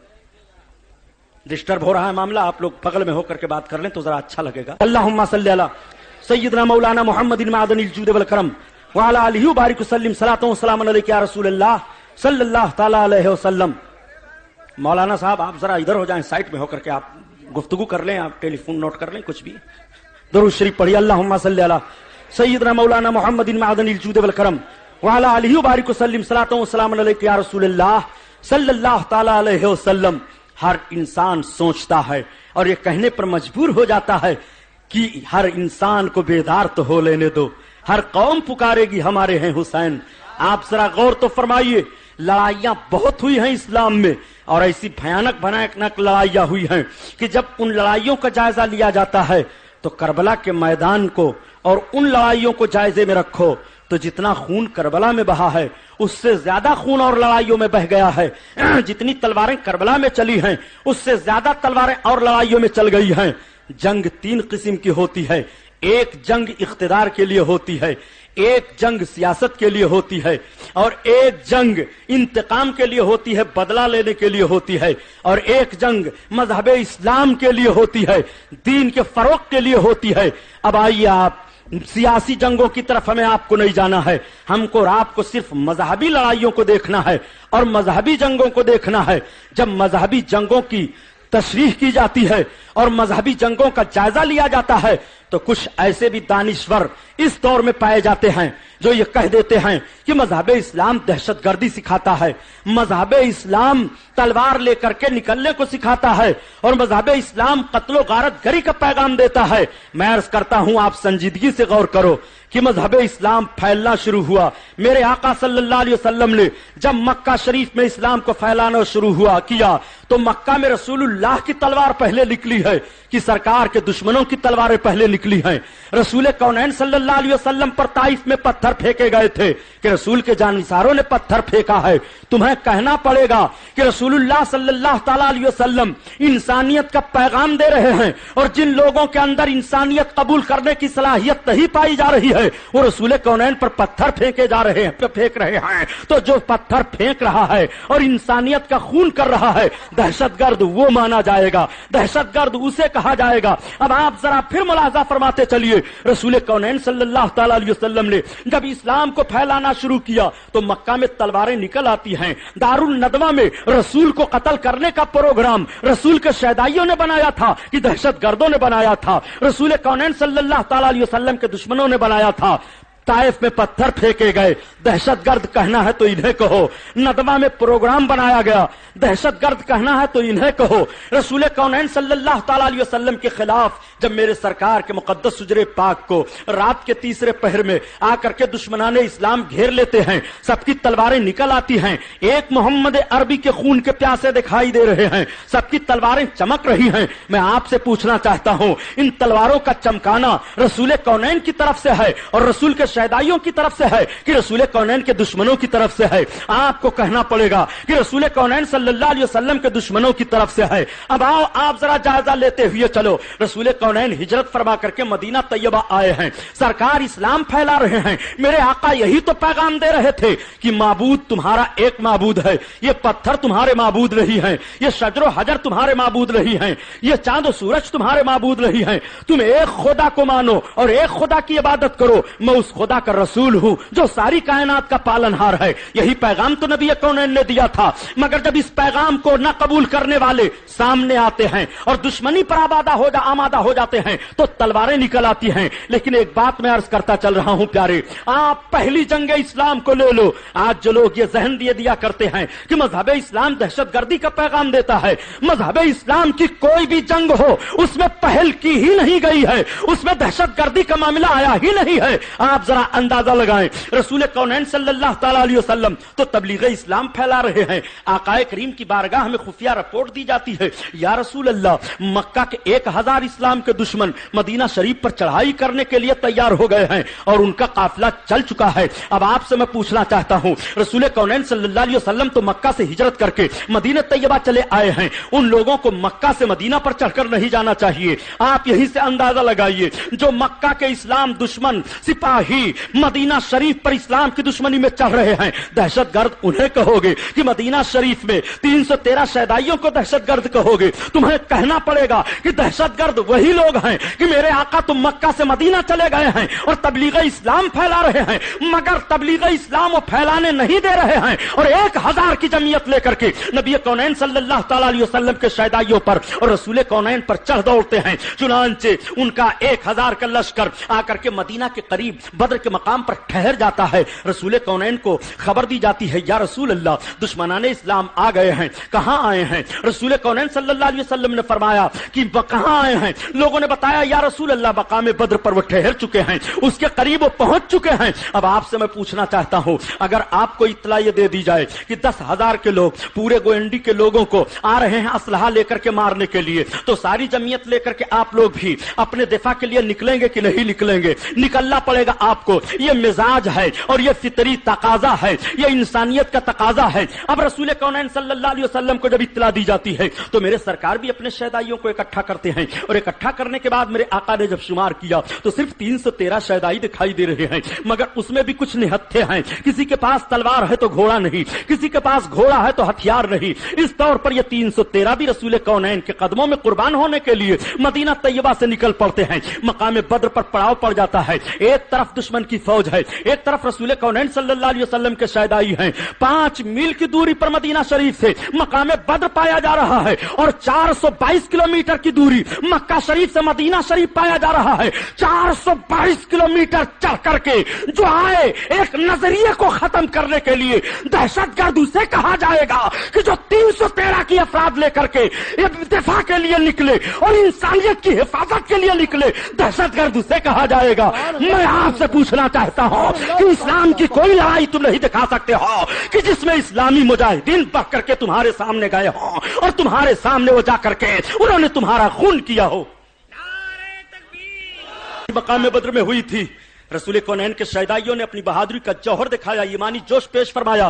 Speaker 2: ڈسٹرب ہو رہا ہے معاملہ. آپ لوگ بغل میں ہو کر کے بات کر لیں تو ذرا اچھا لگے گا. اللہم صلی علی سیدنا مولانا محمد معدن الجود والکرم وعلی آلہ وبارک وسلم صلاۃ و سلام علیک یا رسول اللہ صلی اللہ تعالی علیہ وسلم. مولانا صاحب آپ ذرا ادھر ہو جائیں, سائٹ میں ہو کر کے آپ گفتگو کر لیں, آپ ٹیلی فون نوٹ کر لیں, کچھ بھی درود شریف پڑھیے. اللہم صلی علی سیدنا مولانا محمد معدن الجود والکرم وعلی آلہ وبارک وسلم صلاۃ و سلام علیک یا رسول اللہ صلی اللہ تعالی علیہ وسلم. ہر انسان سوچتا ہے اور یہ کہنے پر مجبور ہو جاتا ہے کہ ہر انسان کو بیدار تو ہو لینے دو. ہر قوم پکارے گی ہمارے ہیں حسین. آپ ذرا غور تو فرمائیے, لڑائیاں بہت ہوئی ہیں اسلام میں اور ایسی بھیانک لڑائیاں ہوئی ہیں کہ جب ان لڑائیوں کا جائزہ لیا جاتا ہے تو کربلا کے میدان کو اور ان لڑائیوں کو جائزے میں رکھو تو جتنا خون کربلا میں بہا ہے اس سے زیادہ خون اور لڑائیوں میں بہ گیا ہے. جتنی تلواریں کربلا میں چلی ہیں اس سے زیادہ تلواریں اور لڑائیوں میں چل گئی ہیں. جنگ 3 قسم کی ہوتی ہے. ایک جنگ اقتدار کے لیے ہوتی ہے, ایک جنگ سیاست کے لیے ہوتی ہے, اور ایک جنگ انتقام کے لیے ہوتی ہے, بدلہ لینے کے لیے ہوتی ہے, اور ایک جنگ مذہب اسلام کے لیے ہوتی ہے, دین کے فروغ کے لیے ہوتی ہے. اب آئیے آپ سیاسی جنگوں کی طرف ہمیں آپ کو نہیں جانا ہے, ہم کو اور آپ کو صرف مذہبی لڑائیوں کو دیکھنا ہے اور مذہبی جنگوں کو دیکھنا ہے. جب مذہبی جنگوں کی تشریح کی جاتی ہے اور مذہبی جنگوں کا جائزہ لیا جاتا ہے تو کچھ ایسے بھی دانشور اس دور میں پائے جاتے ہیں جو یہ کہہ دیتے ہیں کہ مذہب اسلام دہشت گردی سکھاتا ہے، مذہب اسلام تلوار لے کر کے نکلنے کو سکھاتا ہے اور مذہب اسلام قتل و غارت گری کا پیغام دیتا ہے۔ میں عرض کرتا ہوں آپ سنجیدگی سے غور کرو کہ مذہب اسلام پھیلنا شروع ہوا، میرے آقا صلی اللہ علیہ وسلم نے جب مکہ شریف میں اسلام کو پھیلانا شروع کیا تو مکہ میں رسول اللہ کی تلوار پہلے نکلی ہے کہ سرکار کے دشمنوں کی تلواریں پہلے نکلی ہیں۔ رسول کونین صلی اللہ علیہ وسلم پر طائف میں پتھر پھینکے گئے تھے کہ رسول کے جانثاروں نے پتھر پھینکا ہے۔ تمہیں کہنا پڑے گا کہ رسول اللہ صلی اللہ تعالی علیہ وسلم انسانیت کا پیغام دے رہے ہیں اور جن لوگوں کے اندر انسانیت قبول کرنے کی صلاحیت نہیں پائی جا رہی ہے وہ رسول کونین پر پتھر پھینک رہے ہیں۔ تو جو پتھر پھینک رہا ہے اور انسانیت کا خون کر رہا ہے دہشت گرد وہ مانا جائے گا، دہشت گرد اسے کہا جائے گا۔ اب آپ ذرا پھر ملاحظہ فرماتے چلیے، رسول کونین صلی اللہ تعالی علیہ وسلم نے جب اسلام کو پھیلانا شروع کیا تو مکہ میں تلواریں نکل آتی ہیں۔ دار الندوہ میں رسول کو قتل کرنے کا پروگرام رسول کے شہدائیوں نے بنایا تھا کہ دہشت گردوں نے بنایا تھا، رسول کونین صلی اللہ تعالی علیہ وسلم کے دشمنوں نے بنایا تھا۔ طائف میں پتھر پھینکے گئے، دہشت گرد کہنا ہے تو انہیں کہو۔ ندوہ میں پروگرام بنایا گیا، دہشت گرد کہنا ہے تو انہیں کہو۔ رسول کونین صلی اللہ تعالی علیہ وسلم کے خلاف جب میرے سرکار کے مقدس حجرے پاک کو رات کے تیسرے پہر میں آ کر کے دشمنان اسلام گھیر لیتے ہیں، سب کی تلواریں نکل آتی ہیں، ایک محمد عربی کے خون کے پیاسے دکھائی دے رہے ہیں، سب کی تلواریں چمک رہی ہیں، میں آپ سے پوچھنا چاہتا ہوں ان تلواروں کا چمکانا رسول کونین کی طرف سے ہے اور رسول کے شہدائیوں کی طرف سے ہے کہ رسول کونین کے دشمنوں کی طرف سے ہے؟ آپ کو کہنا پڑے گا کہ رسول کونین صلی اللہ علیہ وسلم کے دشمنوں کی طرف سے ہے۔ اب آؤ آپ ذرا جائزہ لیتے ہوئے چلو، رسول کونین ہجرت فرما کر کے مدینہ طیبہ آئے ہیں، سرکار اسلام پھیلا رہے ہیں، میرے آقا یہی تو پیغام دے رہے تھے کہ معبود تمہارا ایک معبود ہے، یہ پتھر تمہارے معبود نہیں ہیں، یہ شجر و حجر تمہارے معبود نہیں ہیں، یہ چاند و سورج تمہارے معبود نہیں ہیں، تم ایک خدا کو مانو اور ایک خدا کی عبادت کرو، میں اس خدا کا رسول ہوں جو ساری کائنات کا پالنہار ہے۔ یہی پیغام تو نبی کونین نے دیا تھا، مگر جب اس پیغام کو نہ قبول کرنے والے سامنے آتے ہیں اور دشمنی پر آمادہ ہو جاتے ہیں تو تلواریں نکل آتی ہیں۔ لیکن ایک بات میں عرض کرتا چل رہا ہوں پیارے، آپ پہلی جنگ اسلام کو لے لو، آج جو لوگ یہ ذہن دیا کرتے ہیں کہ مذہب اسلام دہشت گردی کا پیغام دیتا ہے، مذہب اسلام کی کوئی بھی جنگ ہو اس میں پہل کی ہی نہیں گئی ہے، اس میں دہشت گردی کا معاملہ آیا ہی نہیں ہے۔ آپ ذرا اندازہ لگائیں، رسول کونین صلی اللہ تعالی علیہ وسلم تو تبلیغ اسلام پھیلا رہے ہیں، آقا کریم کی بارگاہ میں خفیہ رپورٹ دی جاتی ہے، یا رسول اللہ مکہ کے 1000 اسلام کے دشمن مدینہ شریف پر چڑھائی کرنے کے لیے تیار ہو گئے ہیں اور ان کا قافلہ چل چکا ہے۔ اب آپ سے میں پوچھنا چاہتا ہوں، رسول کونین صلی اللہ علیہ وسلم تو مکہ سے ہجرت کر کے مدینہ طیبہ چلے آئے ہیں، ان لوگوں کو مکہ سے مدینہ پر چڑھ کر نہیں جانا چاہیے۔ آپ یہی سے اندازہ لگائیے، جو مکہ کے اسلام دشمن سپاہی مدینہ شریف پر اسلام کی دشمنی میں چڑھ رہے ہیں، دہشت گرد انہیں کہو گے کہ مدینہ شریف میں 313 شہدائیوں کو دہشت گرد کہو گے؟ تمہیں کہنا پڑے گا کہ دہشت گرد وہی لوگ ہیں کہ میرے آقا تم مکہ سے مدینہ چلے گئے ہیں اور تبلیغ اسلام پھیلا رہے ہیں، مگر تبلیغ اسلام وہ پھیلانے نہیں دے رہے ہیں اور 1000 کی جمعیت لے کر کے نبی کونین صلی اللہ تعالی علیہ وسلم کے شہدائیوں پر اور رسول کونین پر چڑھ دوڑتے ہیں۔ چنانچہ ان کا 1000 کا لشکر آ کر کے مدینہ کے قریب بدر کے مقام پر ٹھہر جاتا ہے۔ رسول کونین کو خبر دی جاتی ہے، یا رسول اللہ دشمنان اسلام آ گئے ہیں، کہاں آئے ہیں؟ رسول کونین صلی اللہ علیہ وسلم نے فرمایا کہ کہاں آئے ہیں؟ لوگوں نے بتایا یا رسول اللہ مقام بدر پر وہ ٹھہر چکے ہیں، اس کے قریب وہ پہنچ چکے ہیں۔ اب آپ سے میں پوچھنا چاہتا ہوں، اگر آپ کو اطلاع یہ دے دی جائے کہ 10,000 کے لوگ پورے گوئنڈی کے لوگوں کو آ رہے ہیں اسلحہ لے کر کے مارنے کے لیے، تو ساری جمعیت لے کر کے آپ لوگ بھی اپنے دفاع کے لیے نکلیں گے کہ نہیں نکلیں گے؟ نکلنا پڑے گا آپ کو، یہ مزاج ہے اور یہ فطری تقاضا ہے، یہ انسانیت کا تقاضا ہے۔ اب رسول کونین صلی اللہ علیہ وسلم کو جب اطلاع دی جاتی ہے تو میرے سرکار بھی اپنے شہدائیوں کو اکٹھا کرتے ہیں اور اکٹھا کرنے کے بعد میرے آقا نے جب شمار کیا تو صرف 313 شہدائی دکھائی دے رہے ہیں، مگر اس میں بھی کچھ نہتھے ہیں، کسی کے پاس تلوار ہے تو گھوڑا نہیں، کسی کے پاس گھوڑا ہے تو ہتھیار نہیں۔ اس طور پر یہ 313 بھی رسول کونین کے قدموں میں قربان ہونے کے لیے مدینہ طیبہ سے نکل پڑتے ہیں۔ مقام بدر پر پڑاؤ پڑ جاتا ہے، ایک طرف دشمن کی فوج ہے، ایک طرف رسول کونین صلی اللہ علیہ وسلم کے شہدائی ہیں۔ 5 میل کی دوری پر مدینہ شریف سے مقام بدر پایا جا رہا ہے اور 422 کلومیٹر کی دوری مکہ شریف سے مدینہ شریف پایا جا رہا ہے۔ 422 کلومیٹر چڑھ کر کے جو آئے ایک نظریے کو ختم کرنے کے لیے، دہشت گرد اسے کہا جائے گا کہ جو 313 کی افراد لے کر کے دفاع کے لیے نکلے اور انسانیت کی حفاظت کے لیے نکلے، دہشت گرد اسے کہا جائے گا۔ میں آپ سے پوچھنا چاہتا ہوں کہ اسلام کی کوئی لڑائی تم نہیں دکھا سکتے ہو کہ جس میں اسلامی مجاہدین بڑھ کر کے تمہارے سامنے گئے ہوں اور تمہارے سامنے وہ جا کر کے انہوں نے تمہارا خون کیا ہو۔ مقام بدر میں ہوئی تھی، رسول کونین کے شہدائیوں نے اپنی بہادری کا جوہر دکھایا، ایمانی جوش پیش فرمایا۔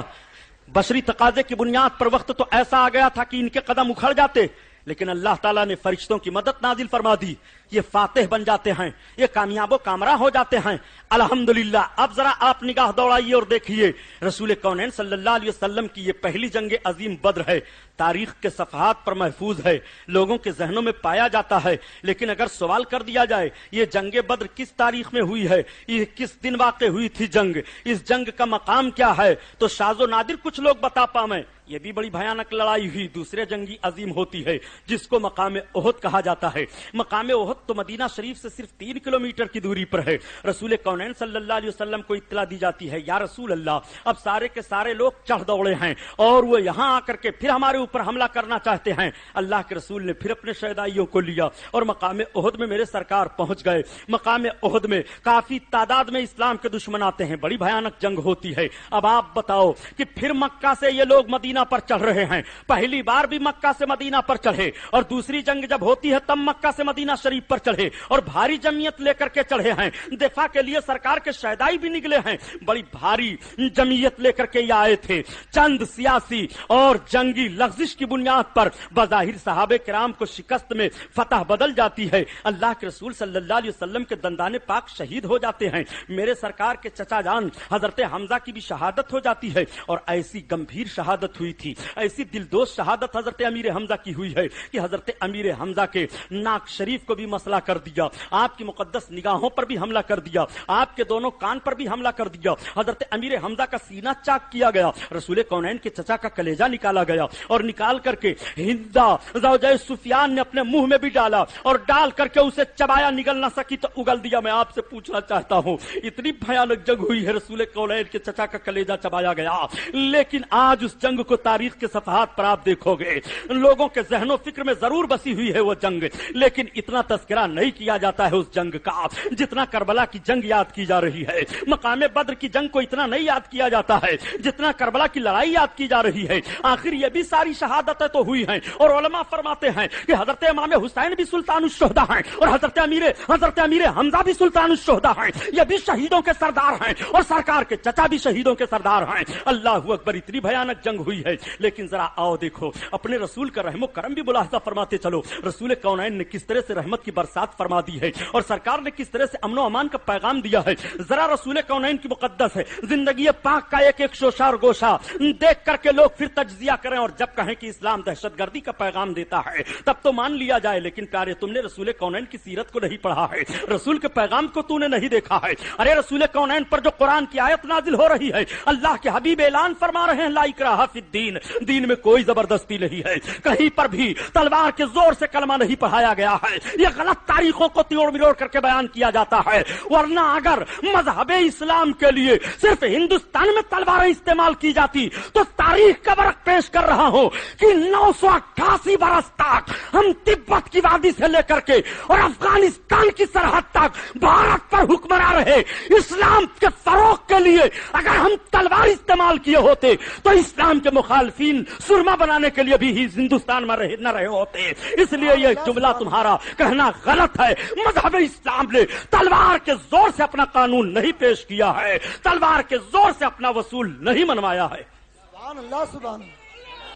Speaker 2: بشری تقاضے کی بنیاد پر وقت تو ایسا آ گیا تھا کہ ان کے قدم اکھڑ جاتے، لیکن اللہ تعالیٰ نے فرشتوں کی مدد نازل فرما دی، یہ فاتح بن جاتے ہیں، یہ کامیاب و کامراں ہو جاتے ہیں۔ الحمدللہ۔ اب ذرا آپ نگاہ دوڑائیے اور دیکھیے، رسول کونین صلی اللہ علیہ وسلم کی یہ پہلی جنگ عظیم بدر ہے، تاریخ کے صفحات پر محفوظ ہے، لوگوں کے ذہنوں میں پایا جاتا ہے۔ لیکن اگر سوال کر دیا جائے یہ جنگ بدر کس تاریخ میں ہوئی ہے، یہ کس دن واقع ہوئی تھی جنگ، اس جنگ کا مقام کیا ہے، تو شاذ و نادر کچھ لوگ بتا پائیں۔ یہ بھی بڑی بھیانک لڑائی ہوئی، دوسرے جنگی عظیم ہوتی ہے جس کو مقام احد کہا جاتا ہے۔ مقام احد تو مدینہ شریف سے صرف 3 کلومیٹر کی دوری پر ہے۔ رسول کونین صلی اللہ علیہ وسلم کو اطلاع دی جاتی ہے، یا رسول اللہ، اب سارے کے سارے لوگ چڑھ دوڑے ہیں اور وہ یہاں آ کر کے پھر ہمارے اوپر حملہ کرنا چاہتے ہیں۔ اللہ کے رسول نے پھر اپنے شہدائیوں کو لیا اور مقام احد میں میرے سرکار پہنچ گئے۔ مقام احد میں کافی تعداد میں اسلام کے دشمن آتے ہیں، بڑی بھیانک جنگ ہوتی ہے۔ اب آپ بتاؤ کہ پھر مکہ سے یہ لوگ مدینہ پر چڑھ رہے ہیں، پہلی بار بھی مکہ سے مدینہ پر چڑھے اور دوسری جنگ جب ہوتی ہے تب مکہ سے مدینہ شریف پر چڑھے اور بھاری جمعیت لے کر کے چڑھے ہیں، دفاع کے لیے سرکار کے شہدائی بھی نکلے ہیں، بڑی بھاری جمعیت لے کر کے یہ آئے تھے۔ چند سیاسی اور جنگی لغزش کی بنیاد پر بظاہر صحابہ کرام کو شکست میں فتح بدل جاتی ہے، اللہ کے رسول صلی اللہ علیہ وسلم کے دندان پاک شہید ہو جاتے ہیں، میرے سرکار کے چچا جان حضرت حمزہ کی بھی شہادت ہو جاتی ہے، اور ایسی گمبھیر شہادت ہوئی تھی، ایسی دلدوز شہادت حضرت امیر حمزہ کی ہوئی ہے کہ حضرت امیر حمزہ کے ناک شریف کو بھی مسئلہ کر دیا، آپ کی مقدس نگاہوں پر بھی حملہ کر دیا، آپ کے دونوں کان پر بھی حملہ کر دیا، حضرت امیر حمزہ کا سینہ چاک کیا گیا، رسول کونین کے چچا کا کلیجہ نکالا گیا اور نکال کر کے ہندا زوجہ سفیان نے اپنے منہ میں بھی ڈالا اور ڈال کر کے اسے چبایا، نگل نہ سکی تو اگل دیا۔ میں آپ سے پوچھنا چاہتا ہوں، اتنی بھیانک جنگ ہوئی ہے، رسول کونین کے چچا کا کلیجہ چبایا گیا، لیکن آج اس جنگ کو تاریخ کے صفحات پر آپ دیکھو گے، لوگوں کے ذہن و فکر میں ضرور بسی ہوئی ہے وہ جنگ، لیکن اتنا تذکرہ نہیں کیا جاتا ہے اس جنگ کا جتنا کربلا کی جنگ یاد کی جا رہی ہے، مقام بدر کی جنگ کو اتنا نہیں یاد کیا جاتا ہے جتنا کربلا کی لڑائی یاد کی جا رہی ہے۔ آخر یہ بھی ساری شہادتیں تو ہوئی ہیں، اور علماء فرماتے ہیں کہ حضرت امام حسین بھی سلطان الشہداء ہیں اور حضرت امیر حمزہ بھی سلطان الشہداء ہیں، یہ بھی شہیدوں کے سردار ہیں اور سرکار کے چچا بھی شہیدوں کے سردار ہیں۔ اللہ اکبر، اتنی بھیانک جنگ ہوئی ہے، لیکن ذرا آؤ دیکھو اپنے رسول کا رحم و کرم بھی ملاحظہ فرماتے چلو، رسول کونین نے کس طرح سے رحمت کی برسات فرما دی ہے اور سرکار نے کس طرح سے امن و امان کا پیغام دیا ہے۔ ذرا رسول کونین کی مقدس ہے زندگی پاک کا ایک ایک شوشہ اور گوشہ دیکھ کر کے لوگ پھر تجزیہ کریں، اور جب کہیں کہ اسلام دہشت گردی کا پیغام دیتا ہے تب تو مان لیا جائے، لیکن پیارے تم نے رسول کونین کی سیرت کو نہیں پڑھا ہے، رسول کے پیغام کو تو نے نہیں دیکھا ہے۔ ارے رسول کونین پر جو قرآن کی آیت نازل ہو رہی ہے، اللہ کے حبیب اعلان فرما رہے ہیں، لا اکراہ فی الدین، دین میں کوئی زبردستی نہیں ہے، کہیں پر بھی تلوار کے زور سے کلمہ نہیں پڑھایا گیا ہے، یہ غلط تاریخوں کو توڑ مروڑ کر کے بیان کیا جاتا ہے، ورنہ اگر مذہب اسلام کے لیے صرف ہندوستان میں تلواریں استعمال کی جاتی تو تاریخ کا برق پیش کر رہا ہوں کہ 988 برس تک ہم تبت کی وادی سے لے کر کے اور افغانستان کی سرحد تک بھارت پر حکمراں رہے، اسلام کے فروغ کے لیے اگر ہم تلوار استعمال کیے ہوتے تو اسلام کے مخالفین سرما بنانے کے لیے بھی ہندوستان میں نہ رہے ہوتے، اس لیے یہ جملہ تمہارا کہنا غلط ہے۔ مذہب اسلام نے تلوار کے زور سے اپنا قانون نہیں پیش کیا ہے، تلوار کے زور سے اپنا وصول نہیں منوایا ہے۔
Speaker 3: سبحان اللہ، سبحان اللہ۔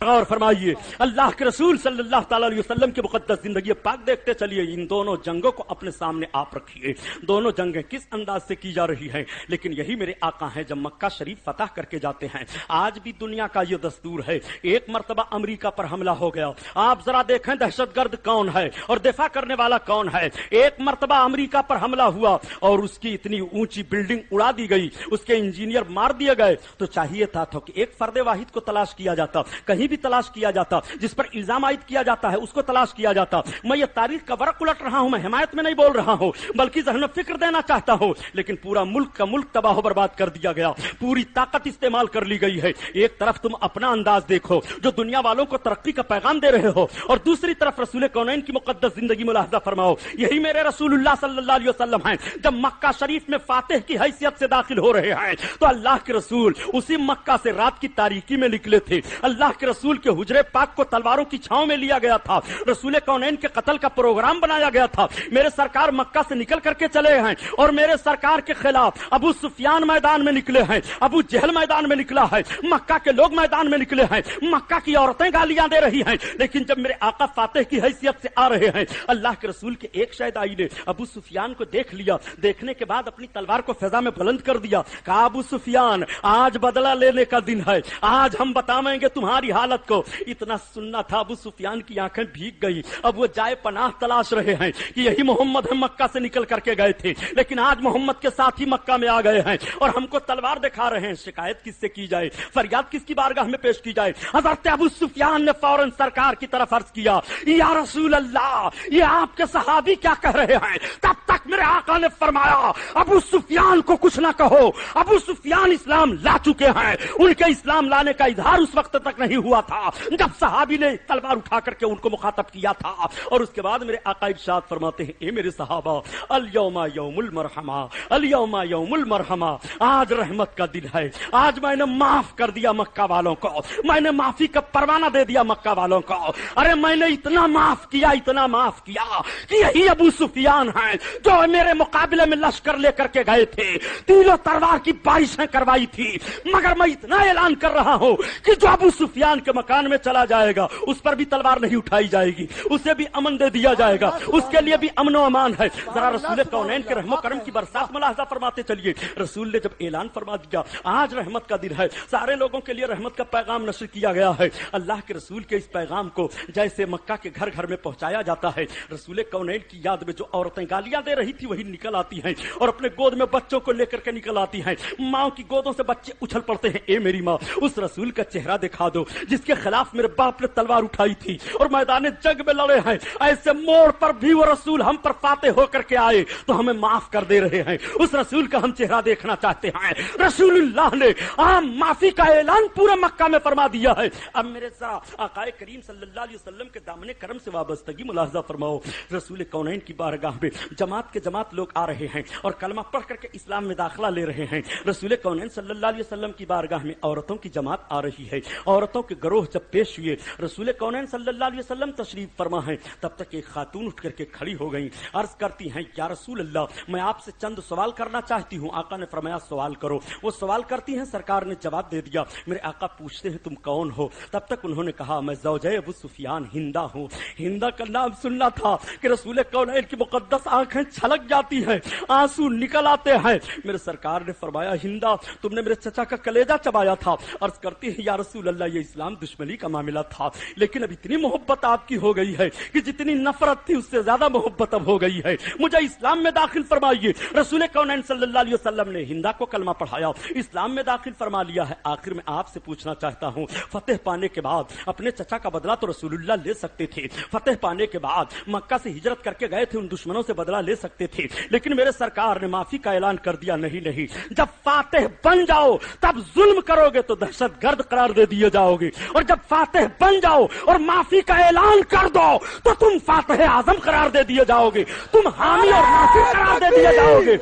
Speaker 2: غور فرمائیے اللہ کے رسول صلی اللہ تعالی علیہ وسلم کی مقدس زندگی پاک دیکھتے چلیے. ان دونوں جنگوں کو اپنے سامنے آپ رکھیے. دونوں جنگیں کس انداز سے کی جا رہی ہیں. لیکن یہی میرے آقا ہیں جب مکہ شریف فتح کر کے جاتے ہیں. آج بھی دنیا کا یہ دستور ہے. ایک مرتبہ امریکہ پر حملہ ہو گیا, آپ ذرا دیکھیں دہشت گرد کون ہے اور دفاع کرنے والا کون ہے. ایک مرتبہ امریکہ پر حملہ ہوا اور اس کی اتنی اونچی بلڈنگ اڑا دی گئی, اس کے انجینئر مار دیے گئے. تو چاہیے تھا کہ ایک فرد واحد کو تلاش کیا جاتا, کہیں بھی تلاش کیا جاتا, جس پر الزام عائد کیا جاتا ہے اس کو تلاش کیا جاتا. میں یہ تاریخ کا ورق الٹ رہا ہوں, میں حمایت میں نہیں بول رہا ہوں بلکہ ذہن میں فکر دینا چاہتا ہوں. لیکن پورا ملک کا ملک تباہ و برباد کر دیا گیا, پوری طاقت استعمال کر لی گئی ہے. ایک طرف تم اپنا انداز دیکھو جو دنیا والوں کو ترقی کا پیغام دے رہے ہو, اور دوسری طرف رسول کونین کی مقدس زندگی ملاحظہ فرماؤ. یہی میرے رسول اللہ صلی اللہ علیہ وسلم ہیں. جب مکہ شریف میں فاتح کی حیثیت سے داخل ہو رہے ہیں تو اللہ کے رسول اسی مکہ سے رات کی تاریکی میں نکلے تھے. اللہ کے رسول کے حجرے پاک کو تلواروں کی چھاؤں میں لیا گیا تھا. رسول کونین کے قتل کا پروگرام بنایا گیا تھا. میرے سرکار مکہ سے نکل کر کے چلے ہیں اور میرے سرکار کے خلاف ابو سفیان میدان میں نکلے ہیں, ابو جہل میدان میں نکلا ہے, مکہ کے لوگ میدان میں نکلے ہیں, مکہ کی عورتیں گالیاں دے رہی ہیں. لیکن جب میرے آقا فاتح کی حیثیت سے آ رہے ہیں, اللہ کے رسول کے ایک شہدائی نے ابو سفیان کو دیکھ لیا. دیکھنے کے بعد اپنی تلوار کو فضا میں بلند کر دیا. کہا ابو سفیان آج بدلہ لینے کا دن ہے, آج ہم بتائیں گے تمہاری حالت کو. اتنا سننا تھا ابو سفیان کی آنکھیں بھیگ گئی. اب وہ جائے پناہ تلاش رہے ہیں کہ یہی محمد ہم مکہ سے نکل کر کے گئے تھے, لیکن آج محمد کے ساتھ ہی مکہ میں آ گئے ہیں اور ہم کو تلوار دکھا رہے ہیں. شکایت کس سے کی جائے, فریاد کس کی بارگاہ میں پیش کی جائے. حضرت ابو سفیان نے فوراً سرکار کی طرف عرض کیا, یا رسول اللہ یہ آپ کے صحابی کیا کہہ رہے ہیں. تب تک میرے آقا نے فرمایا ابو سفیان کو کچھ نہ کہو, ابو سفیان اسلام لا چکے ہیں. ان کے اسلام لانے کا اظہار اس وقت تک نہیں ہوا تھا جب صحابی نے تلوار اٹھا کر کے ان کو مخاطب کیا تھا. اور اس کے بعد میرے آقا ارشاد فرماتے ہیں, اے میرے صحابہ الیوم یوم المرحمہ, الیوم یوم المرحمہ, آج رحمت کا دن ہے. آج میں نے معاف کر دیا مکہ والوں کو, میں نے معافی کا پروانہ دے دیا مکہ والوں کو. ارے میں نے اتنا معاف کیا, اتنا معاف کیا کہ یہی ابو سفیان ہیں جو میرے مقابلے میں لشکر لے کر کے گئے تھے, تیر و تلوار کی بارشیں کروائی تھی. مگر میں اتنا اعلان کر رہا ہوں کہ جو ابو سفیان کے مکان میں چلا جائے گا اس پر بھی تلوار نہیں اٹھائی جائے گی, اسے بھی امن دے دیا جائے گا, اس کے لیے بھی امن و امان ہے. ذرا رسول کونین کے رحم و کرم کی برسات ملاحظہ فرماتے چلیے. رسول نے جب اعلان فرما دیا آج رحمت کا دن ہے, سارے لوگوں کے لیے رحمت کا پیغام نشر کیا گیا ہے. اللہ کے رسول کے اس پیغام کو جیسے مکہ کے گھر گھر میں پہنچایا جاتا ہے, رسول کونین کی یاد میں جو عورتیں گالیاں دے رہی تھی وہی نکل آتی ہیں اور اپنے گود میں بچوں کو لے کر کے نکل آتی ہیں. ماں کی گودوں سے بچے اچھل پڑتے ہیں. اے میری ماں, اس رسول کا چہرہ دکھا دو جس کے خلاف میرے باپ نے تلوار اٹھائی تھی اور میدان جنگ میں لڑے ہیں. ایسے موڑ پر بھی وہ رسول ہم پر فاتح ہو کر کے آئے تو ہمیں معاف کر دے رہے ہیں. اس رسول کا ہم چہرہ دیکھنا چاہتے ہیں. رسول اللہ نے عام معافی کا اعلان پورا مکہ میں فرما دیا ہے. اب میرے ساتھ آقا کریم صلی اللہ علیہ وسلم کے دامن کرم سے وابستگی ملاحظہ فرماؤ. رسول کونین کی بارگاہ میں جماعت کے جماعت لوگ آ رہے ہیں اور کلمہ پڑھ کر کے اسلام میں داخلہ لے رہے ہیں. رسول کونین صلی اللہ علیہ وسلم کی بارگاہ میں عورتوں کی جماعت آ رہی ہے. عورتوں کے گروہ جب پیش ہوئے, رسول کونین صلی اللہ علیہ وسلم تشریف فرما ہے, تب تک ایک خاتون اٹھ کر کے کھڑی ہو گئی. عرض کرتی ہیں, یا رسول اللہ میں آپ سے چند سوال کرنا چاہتی ہوں. آقا نے فرمایا سوال کرو. وہ سوال کرتی ہیں, سرکار نے جواب دے دیا. میرے آقا پوچھتے ہیں تم کون ہو. تب تک انہوں نے کہا میں زوجہ ابو سفیان ہندا ہوں. ہندا کا نام سننا تھا کہ رسول کونین کی مقدس آنکھیں چھلک جاتی ہیں, آنسو نکل آتے ہیں. میرے سرکار نے فرمایا ہندا تم نے میرے چچا کا کلیجہ چبایا تھا. عرض کرتی ہے, یا رسول اللہ یہ اسلام دشمنی کا معاملہ تھا, لیکن اب اتنی محبت آپ کی ہو گئی ہے کہ جتنی نفرت تھی اس سے زیادہ محبت اب ہو گئی ہے, مجھے اسلام میں داخل فرمائیے. رسول کونین صلی اللہ علیہ وسلم نے ہندا کو کلمہ پڑھایا, اسلام میں داخل فرما لیا ہے. آخر میں آپ سے پوچھنا چاہتا ہوں, فتح پانے کے بعد اپنے چچا کا بدلہ تو رسول اللہ لے سکتے تھے, فتح پانے کے بعد مکہ سے ہجرت کر کے گئے تھے, ان دشمنوں سے بدلہ لے سکتے تھے, لیکن میرے سرکار نے معافی کا اعلان کر دیا. نہیں, جب فاتح بن جاؤ تب ظلم کرو گے تو دہشت گرد قرار دے دیے جاؤ گے, اور جب فاتح بن جاؤ اور معافی کا اعلان کر دو تو تم فاتح اعظم قرار دے دیے جاؤ گے, تم حامی اور ناصر قرار دے دیے جاؤ گے.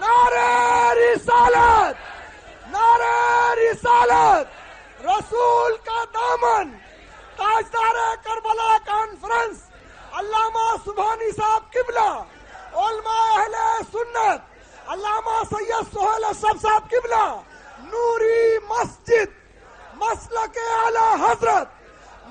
Speaker 3: نعرہ رسالت, نعرہ رسالت, رسول کا دامن, تاجدار کربلا کانفرنس علامہ سبحانی صاحب قبلہ, علماء اہل سنت علامہ سید سہیل اشرف صاحب قبلہ, نوری مسجد, مسلک اعلی حضرت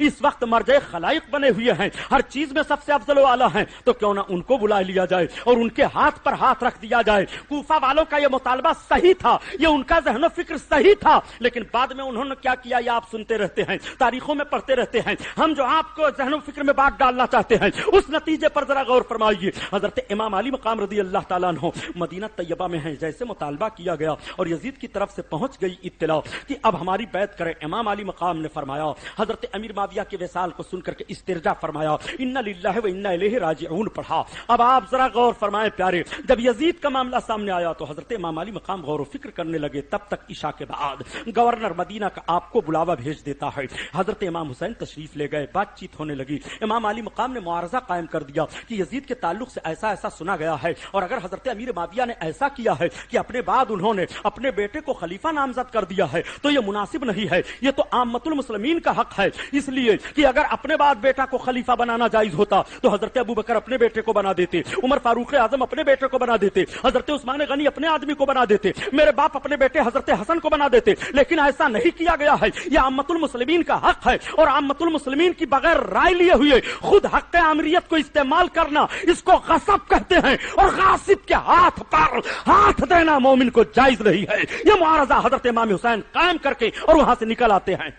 Speaker 2: اس وقت مرجع خلائق بنے ہوئے ہیں، ہر چیز میں سب سے افضل و اعلیٰ ہیں، تو کیوں نہ ان کو بلا لیا جائے اور ان کے ہاتھ پر ہاتھ رکھ دیا جائے۔ کوفہ والوں کا یہ مطالبہ صحیح تھا، یہ ان کا ذہن و فکر صحیح تھا، لیکن بعد میں انہوں نے کیا کیا یہ آپ سنتے رہتے ہیں، تاریخوں میں پڑھتے رہتے ہیں۔ ہم جو آپ کو ذہن و فکر میں بات ڈالنا چاہتے ہیں اس نتیجے پر ذرا غور فرمائیے۔ حضرت امام علی مقام رضی اللہ تعالیٰ عنہ مدینہ طیبہ میں ہیں، جیسے مطالبہ کیا گیا اور یزید کی طرف سے پہنچ گئی اطلاع کہ اب ہماری بیعت کرے، امام علی مقام نے فرمایا، حضرت امیر معاویہ کے وصال کو سن کر کے استرجاع فرمایا، انا للہ و انا الیہ راجعون پڑھا۔ اب آپ ذرا غور فرمائیں پیارے، جب یزید کا معاملہ سامنے آیا تو حضرت امام علی مقام غور و فکر کرنے لگے۔ تب تک عشاء کے بعد گورنر مدینہ کا آپ کو بلاوا بھیج دیتا ہے، حضرت امام حسین تشریف لے گئے، بات چیت ہونے لگی۔ امام علی مقام نے معارضہ قائم کر دیا کہ یزید کے تعلق سے ایسا ایسا سنا گیا ہے، اور اگر حضرت امیر معاویہ نے ایسا کیا ہے کہ اپنے بعد انہوں نے اپنے بیٹے کو خلیفہ نامزد کر دیا ہے تو یہ مناسب نہیں ہے، یہ تو عامت المسلمین کا حق ہے، اس لیے کہ اگر اپنے بعد بیٹا کو خلیفہ بنانا جائز ہوتا تو حضرت ابو بکر اپنے بیٹے کو بنا دیتے، عمر فاروق اعظم اپنے بیٹے کو بنا دیتے، حضرت عثمان غنی اپنے آدمی کو بنا دیتے، میرے باپ اپنے بیٹے حضرت حسن کو بنا دیتے، لیکن ایسا نہیں کیا گیا ہے۔ یہ عامت المسلمین کا حق ہے، اور عامت المسلمین کی بغیر رائے لیے ہوئے خود حق آمریت کو استعمال کرنا اس کو غصب کہتے ہیں، اور غاصب کے ہاتھ پر ہاتھ دینا مومن کو جائز نہیں ہے۔ یہ معارضہ حضرت امام حسین قائم کر کے اور وہاں سے نکل آتے ہیں۔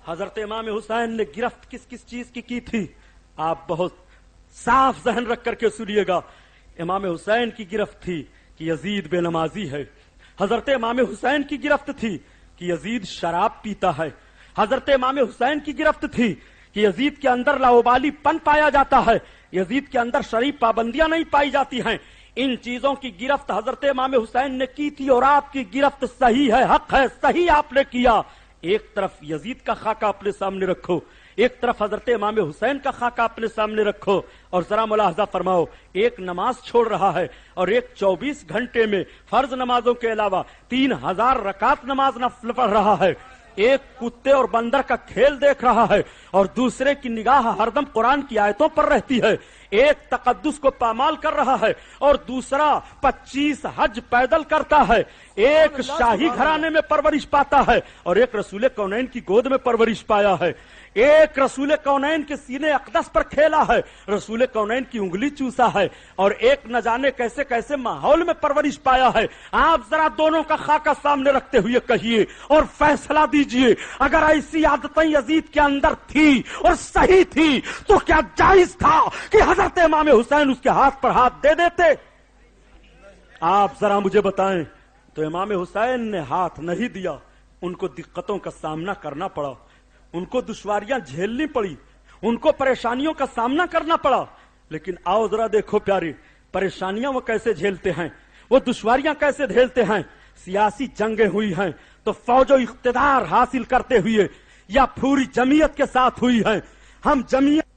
Speaker 2: حضرت امام حسین نے گرفت کس کس چیز کی تھی آپ بہت صاف ذہن رکھ کر کے سنیے گا۔ امام حسین کی گرفت تھی کہ یزید بے نمازی ہے، حضرت امام حسین کی گرفت تھی کہ یزید شراب پیتا ہے، حضرت امام حسین کی گرفت تھی کہ یزید کے اندر لاؤبالی پن پایا جاتا ہے، یزید کے اندر شرعی پابندیاں نہیں پائی جاتی ہیں۔ ان چیزوں کی گرفت حضرت امام حسین نے کی تھی، اور آپ کی گرفت صحیح ہے، حق ہے، صحیح آپ نے کیا۔ ایک طرف یزید کا خاکہ اپنے سامنے رکھو، ایک طرف حضرت امام حسین کا خاکہ اپنے سامنے رکھو، اور ذرا ملاحظہ فرماؤ، ایک نماز چھوڑ رہا ہے اور ایک 24 گھنٹے میں فرض نمازوں کے علاوہ 3000 رکعت نماز نفل پڑھ رہا ہے، ایک کتے اور بندر کا کھیل دیکھ رہا ہے اور دوسرے کی نگاہ ہردم قرآن کی آیتوں پر رہتی ہے، ایک تقدس کو پامال کر رہا ہے اور دوسرا 25 حج پیدل کرتا ہے، ایک شاہی گھرانے میں پرورش پاتا ہے اور ایک رسول کونین کی گود میں پرورش پایا ہے، ایک رسول کونین کے سینے اقدس پر کھیلا ہے، رسول کونین کی انگلی چوسا ہے، اور ایک نہ جانے کیسے کیسے ماحول میں پرورش پایا ہے۔ آپ ذرا دونوں کا خاکہ سامنے رکھتے ہوئے کہیے اور فیصلہ دیجئے، اگر ایسی عادتیں یزید کے اندر تھی اور صحیح تھی تو کیا جائز تھا کہ حضرت امام حسین اس کے ہاتھ پر ہاتھ دے دیتے؟ آپ ذرا مجھے بتائیں۔ تو امام حسین نے ہاتھ نہیں دیا، ان کو دقتوں کا سامنا کرنا پڑا، ان کو دشواریاں جھیلنی پڑی، ان کو پریشانیوں کا سامنا کرنا پڑا، لیکن آؤ ذرا دیکھو پیارے، پریشانیاں وہ کیسے جھیلتے ہیں، وہ دشواریاں کیسے جھیلتے ہیں۔ سیاسی جنگیں ہوئی ہیں تو فوج و اقتدار حاصل کرتے ہوئے یا پوری جمعیت کے ساتھ ہوئی ہیں۔ ہم جمعیت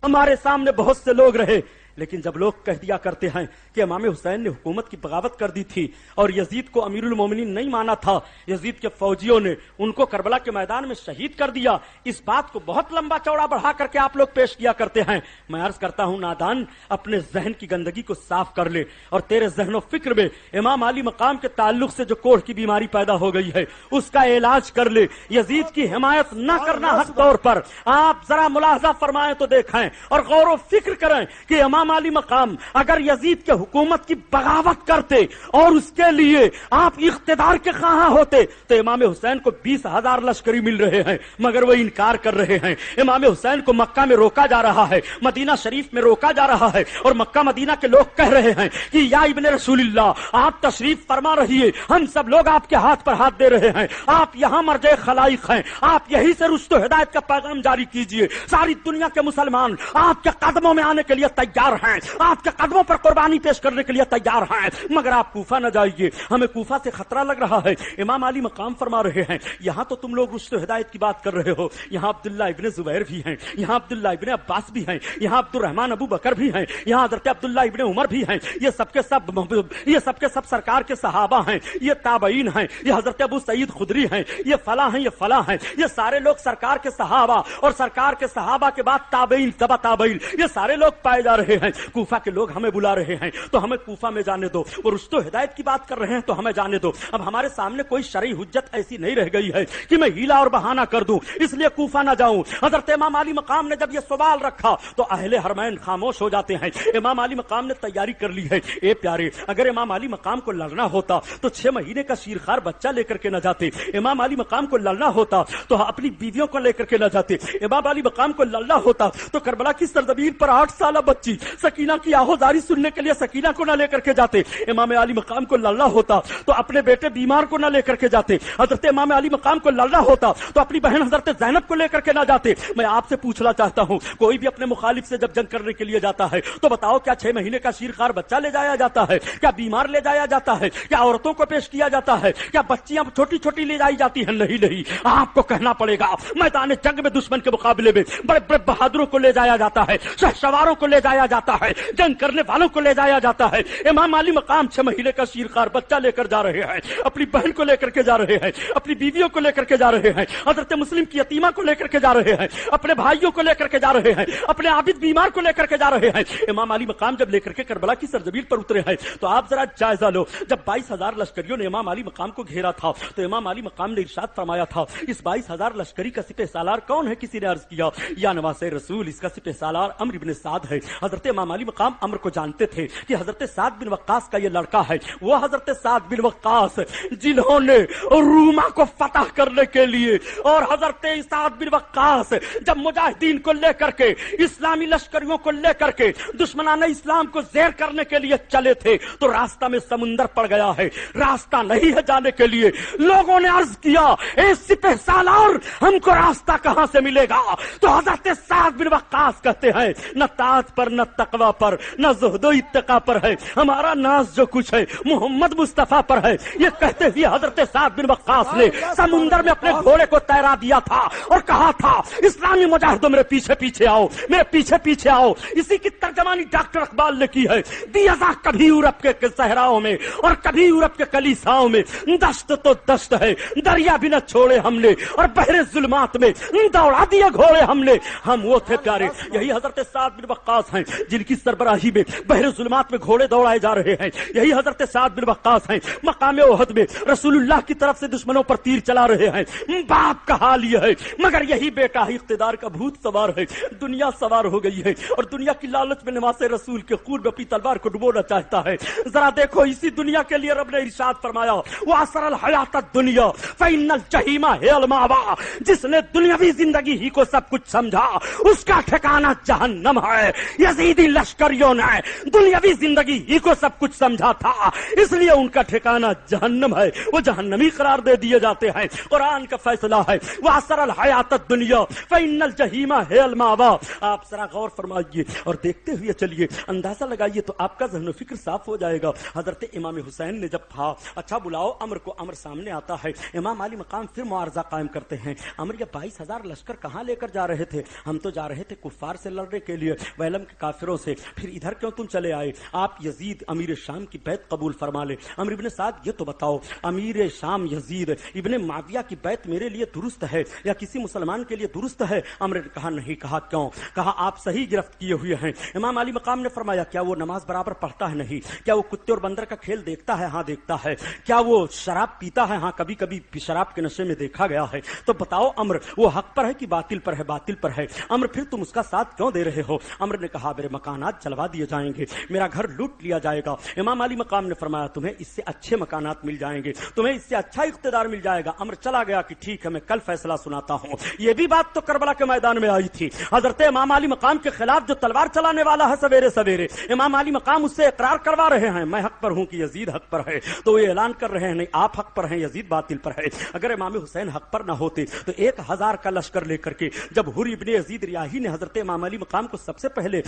Speaker 2: ہمارے سامنے بہت سے لوگ رہے، لیکن جب لوگ کہہ دیا کرتے ہیں کہ امام حسین نے حکومت کی بغاوت کر دی تھی اور یزید کو امیر المومنین نہیں مانا تھا، یزید کے فوجیوں نے ان کو کربلا کے میدان میں شہید کر دیا، اس بات کو بہت لمبا چوڑا بڑھا کر کے آپ لوگ پیش کیا کرتے ہیں۔ میں عرض کرتا ہوں نادان، اپنے ذہن کی گندگی کو صاف کر لے اور تیرے ذہن و فکر میں امام علی مقام کے تعلق سے جو کوڑھ کی بیماری پیدا ہو گئی ہے اس کا علاج کر لے۔ یزید کی حمایت نہ کرنا حق طور پر، آپ ذرا ملاحظہ فرمائیں تو دیکھیں اور غور و فکر کریں کہ امام علی مقام اگر یزید کے حکومت کی بغاوت کرتے اور اس کے لیے آپ اقتدار کے خواہاں ہوتے تو امام حسین کو 20,000 لشکری مل رہے ہیں، مگر وہ انکار کر رہے ہیں۔ امام حسین کو مکہ میں روکا جا رہا ہے، مدینہ شریف میں روکا جا رہا ہے، اور مکہ مدینہ کے لوگ کہہ رہے ہیں کہ یا ابن رسول اللہ آپ تشریف فرما رہیے، ہم سب لوگ آپ کے ہاتھ پر ہاتھ دے رہے ہیں، آپ یہاں مرجع خلائق ہیں، آپ یہی سے رشد و ہدایت کا پیغام جاری کیجئے، ساری دنیا کے مسلمان آپ کے قدموں میں آنے کے لیے تیار ہیں، آپ کے قدموں پر قربانی پیش کرنے کے لیے تیار ہیں، مگر آپ کوفہ نہ جائیے، ہمیں کوفہ سے خطرہ لگ رہا ہے۔ امام علی مقام فرما رہے ہیں یہاں تو تم لوگ رشد و ہدایت کی بات کر رہے ہو، یہاں عبداللہ ابن زبیر بھی ہیں، یہاں عبداللہ ابن عباس بھی ہیں، یہاں عبد الرحمن ابو بکر بھی ہیں، یہاں حضرت عبداللہ ابن عمر بھی ہیں، یہ سب کے سب سرکار کے صحابہ ہیں، یہ تابعین ہیں، یہ حضرت ابو سعید خدری ہیں، یہ فلاں ہیں، یہ فلاں ہیں، یہ سارے لوگ سرکار کے صحابہ اور سرکار کے صحابہ کے بعد تابعین تبع تابعین، یہ سارے لوگ پائے جا رہے ہیں۔ ہیں کوفہ کے لوگ ہمیں بلا رہے ہیں تو ہمیں کوفہ میں جانے دو، وہ رشد و ہدایت کی بات کر رہے ہیں تو ہمیں جانے دو، اب ہمارے سامنے کوئی شرعی حجت ایسی نہیں رہ گئی ہے کہ میں ہیلا اور بہانہ کر دوں اس لیے کوفہ نہ جاؤں۔ حضرت امام علی مقام نے جب یہ سوال رکھا تو اہل حرمین خاموش ہو جاتے ہیں۔ امام علی مقام نے تیاری کر لی ہے، اے پیارے اگر امام علی مقام کو لڑنا ہوتا تو 6 مہینے کا شیرخوار بچہ لے کر کے نہ جاتے، امام علی مقام کو لڑنا ہوتا تو اپنی بیویوں کو لے کر کے نہ جاتے، امام علی مقام کو لڑنا ہوتا تو کربلا کی سرزمین پر 8 سالہ بچی سکینہ کی آہوزاری سننے کے لیے سکینہ کو نہ لے کر کے جاتے، امام علی مقام کو لڑنا ہوتا تو اپنے بیٹے بیمار کو نہ لے کر کے جاتے، حضرت امام علی مقام کو لڑنا ہوتا تو اپنی بہن حضرت زینب کو لے کر کے نہ جاتے۔ میں آپ سے پوچھنا چاہتا ہوں کوئی بھی اپنے مخالف سے جب جنگ کرنے کے لیے جاتا ہے تو بتاؤ کیا 6 مہینے کا شیرخوار بچہ لے جایا جاتا ہے، کیا بیمار لے جایا جاتا ہے، کیا عورتوں کو پیش کیا جاتا ہے، کیا بچیاں چھوٹی چھوٹی لے جائی جاتی ہیں؟ نہیں، آپ کو کہنا پڑے گا میدان جنگ میں دشمن کے مقابلے میں بڑے بڑے بہادروں کو لے جایا جاتا ہے، شہسواروں کو لے جایا جاتا ہے، جنگ کرنے والوں کو لے جایا جاتا ہے۔ امام علی مقام 6 مہینے کا شیرخوار بچہ لے کر جا رہے ہیں، اپنی بہن کو لے کر کے جا رہے ہیں، اپنی بیویوں کو لے کر کے جا رہے ہیں، حضرت مسلم کی یتیمہ کو لے کر کے جا رہے ہیں، اپنے بھائیوں کو لے کر کے جا رہے ہیں، اپنے عابد بیمار کو لے کر کے جا رہے ہیں۔ امام علی مقام جب لے کر کے کربلا کی سرزمین پر اترے ہیں تو آپ ذرا جائزہ لو، جب 22,000 لشکریوں نے امام علی مقام کو گھیرا تھا تو امام علی مقام نے ارشاد فرمایا تھا اس 22,000 لشکری کا سپہ سالار کون ہے؟ کسی نے عرض کیا یا نواز رسول اس کا سپہ سالار عمرو ابن سعد ہے۔ حضرت امام علی مقام عمرو کو جانتے تھے کہ حضرت سعد بن وقاص کا یہ لڑکا ہے، وہ حضرت سعد بن وقاص جنہوں نے روما کو فتح کرنے کے لیے اور حضرت سعد بن وقاص جب مجاہدین کو لے کر کے اسلامی لشکریوں کو لے کر کے دشمنان اسلام کو زیر کرنے کے لیے چلے تھے تو راستہ میں سمندر پڑ گیا ہے، راستہ نہیں ہے جانے کے لیے۔ لوگوں نے عرض کیا اے سپہ سالار ہم کو راستہ کہاں سے ملے گا؟ تو حضرت سعد بن وقاص کہتے ہیں نہ تاج پر نہ تقوی پر نہ زہد و اتقا پر ہے، ہمارا ناز جو کچھ ہے محمد مصطفیٰ پر ہے۔ یہ کہتے ہوئے حضرت سعد بن وقاص نے سمندر میں اپنے گھوڑے کو تیرا دیا تھا اور کہا تھا اسلامی مجاہدوں میرے پیچھے پیچھے آؤ، میرے پیچھے پیچھے آؤ۔ اسی کی ترجمانی ڈاکٹر اقبال نے کی ہے، دیازا کبھی یورپ کے صحراؤں میں اور کبھی یورپ کے کلیساؤں میں، دشت تو دشت ہے دریا بھی نہ چھوڑے ہم نے اور بحر ظلمات میں دوڑا دیے گھوڑے ہم نے۔ ہم وہ تھے پیارے، یہی حضرت سعد بن وقاص ہیں جن کی سربراہی میں بحر ظلمات میں گھوڑے دوڑائے جا رہے ہیں، یہی حضرت سعد بن وقاص ہیں مقام احد میں رسول اللہ کی طرف سے دشمنوں پر تیر چلا رہے ہیں۔ باپ کا حال یہ ہے مگر یہی بیٹا ہی اقتدار کا بھوت سوار ہے، دنیا سوار ہو گئی ہے اور دنیا کی لالچ میں نواز رسول کے خون میں اپنی تلوار کو ڈبونا چاہتا ہے۔ ذرا دیکھو اسی دنیا کے لیے رب نے ارشاد فرمایا وَأَسْرَ الْحَيَاةَ الدُّنْيَا فَإِنَّ الْجَحِيمَ هِيَ الْمَأْوَىٰ، جس نے دنیاوی زندگی ہی کو سب کچھ سمجھا اس کا ٹھکانہ جہنم ہے۔ یزیدی لشکریوں نے دنیاوی زندگی ہی کو سب کچھ سمجھا تھا اس لیے ان کا ٹھکانہ جہنم ہے، وہ جہنمی قرار دے دیے جاتے ہیں۔ قرآن کا فیصلہ ہے وَأَسْرَ الْحَيَاةَ الدُّنْيَا فَإِنَّ الْجَحِيمَ هِيَ الْمَأْوَىٰ۔ آپ ذرا غور فرمائیے اور دیکھتے ہوئے چلیے، اندازہ لگائیے تو آپ کا ذہن و فکر صاف ہو جائے گا۔ حضرت امام حسین نے جب کہا اچھا بلاؤ عمر کو، عمر سامنے آتا ہے، امام علی مقام پھر معارضہ قائم کرتے ہیں۔ عمر یہ 22,000 لشکر کہاں لے کر جا رہے تھے؟ ہم تو جا رہے تھے کفار سے لڑنے کے لیے، ویلم کے کافروں سے، پھر ادھر کیوں تم چلے آئے؟ آپ یزید امیر شام کی بیعت قبول فرما لے۔ عمر ابن سعد یہ تو بتاؤ امیر شام یزید ابن معاویہ کی بیعت میرے لیے درست ہے یا کسی مسلمان کے لیے درست ہے؟ عمر نے کہا نہیں۔ کہا کیوں؟ کہا آپ صحیح گرفت کیے ہوئے ہیں۔ امام علی مقام نے فرمایا کیا وہ نماز برابر پڑھتا ہے؟ نہیں۔ کیا وہ کتے اور بندر کا کھیل دیکھتا ہے؟ ہاں دیکھتا ہے۔ کیا وہ شراب پیتا ہے؟ ہاں کبھی کبھی شراب کے نشے میں دیکھا گیا ہے۔ تو بتاؤ عمر وہ حق پر ہے کہ باطل پر ہے؟ باطل پر ہے۔ عمر پھر تم اس کا ساتھ کیوں دے رہے ہو؟ عمر نے کہا میرے مکانات جلوا دیے جائیں گے، میرا گھر لوٹ لیا جائے گا۔ امام علی مقام نے فرمایا تمہیں اس سے اچھے مکانات مل جائیں گے، تمہیں اس سے اچھا اقتدار مل جائے گا۔ عمر چلا گیا کہ ٹھیک ہے میں کل فیصلہ سناتا ہوں۔ یہ بھی بات تو کربلا کے میدان میں آئی تھی، حضرت امام علی مقام کے خلاف جو تلوار چلانے والا ہے سویرے سویرے امام علی مقام اس سے اقرار کروا رہے ہیں میں حق پر ہوں کہ یزید حق پر ہے، تو وہ اعلان کر رہے ہیں نہیں آپ حق پر ہیں یزید باطل پر ہے۔ اگر امام حسین حق پر نہ ہوتے تو 1,000 کا لشکر لے کر کے جب حر ابن یزید ریاحی نے حضرت امام علی مقام کو سب سے پہلے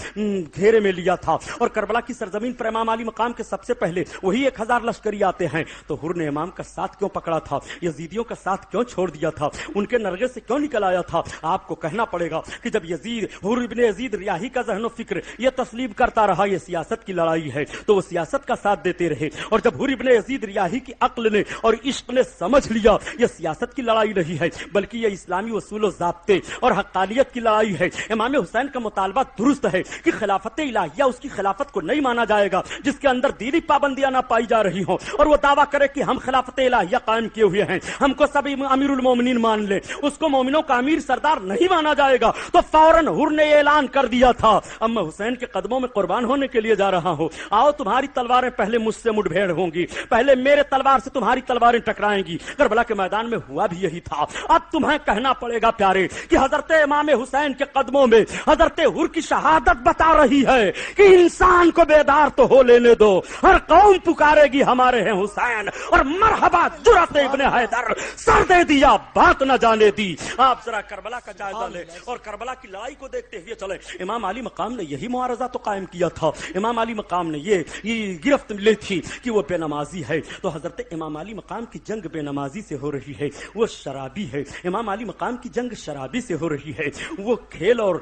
Speaker 2: گھیرے میں لیا تھا اور کربلا کی سرزمین پر امام علی مقام کے سب سے پہلے وہی 1,000 لشکری آتے ہیں، تو حر نے امام کا ساتھ کیوں پکڑا تھا؟ یزیدیوں کا ساتھ کیوں چھوڑ دیا تھا؟ ان کے نرغے سے کیوں نکل آیا تھا؟ آپ کو کہنا پڑے گا کہ جب یزید حر ابن یزید ریاحی کا ذہن و فکر یہ تسلیم کرتا رہا یہ سیاست کی لڑائی ہے تو وہ سیاست کا ساتھ دیتے رہے، اور جب حر ابن یزید ریاحی کی عقل نے اور عشق نے سمجھ لیا یہ سیاست کی لڑائی نہیں ہے بلکہ یہ اسلامی اصول و ضابطے اور حقانیت کی لڑائی ہے۔ امام حسین کا مطالبہ درست ہے کہ خلافت الہیہ اس کی خلافت کو نہیں مانا جائے گا جس کے اندر دینی پابندیاں نہ پائی جا رہی ہوں، اور وہ دعویٰ کرے کہ ہم خلافت الہیہ قائم کیے ہوئے ہیں، ہم کو سب امیر المومنین مان لے، اس کو مومنوں کا امیر سردار نہیں مانا جائے گا، تو فوراً حر نے اعلان کر دیا تھا اب میں حسین کے قدموں میں قربان ہونے کے لیے جا رہا ہوں، آؤ تمہاری تلواریں پہلے مجھ سے مڈ بھیڑ ہوں گی، پہلے میرے تلوار سے تمہاری تلواریں ٹکرائیں گی۔ کربلا کے میدان میں ہوا بھی یہی تھا۔ اب تمہیں کہنا پڑے گا پیارے کہ حضرت امام حسین کے قدموں میں حضرت حر کی شہادت بتا رہی ہے کہ انسان کو بیدار تو ہو لینے دو، ہر قوم پکارے گی ہمارے ہیں حسین، اور مرحبا جرأت ابن حیدر، سر دے دیا بات نہ جانے دی۔ آپ ذرا کربلا کا جائزہ لیں اور کربلا کی لڑائی کو دیکھتے ہوئے چلے۔ امام علی مقام نے یہی معارضہ تو قائم کیا تھا، امام علی مقام نے یہ گرفت لی تھی کہ وہ بے نمازی ہے، تو حضرت امام علی مقام کی جنگ بے نمازی سے ہو رہی ہے، وہ شرابی ہے، امام علی مقام کی جنگ شرابی سے ہو رہی ہے، وہ کھیل اور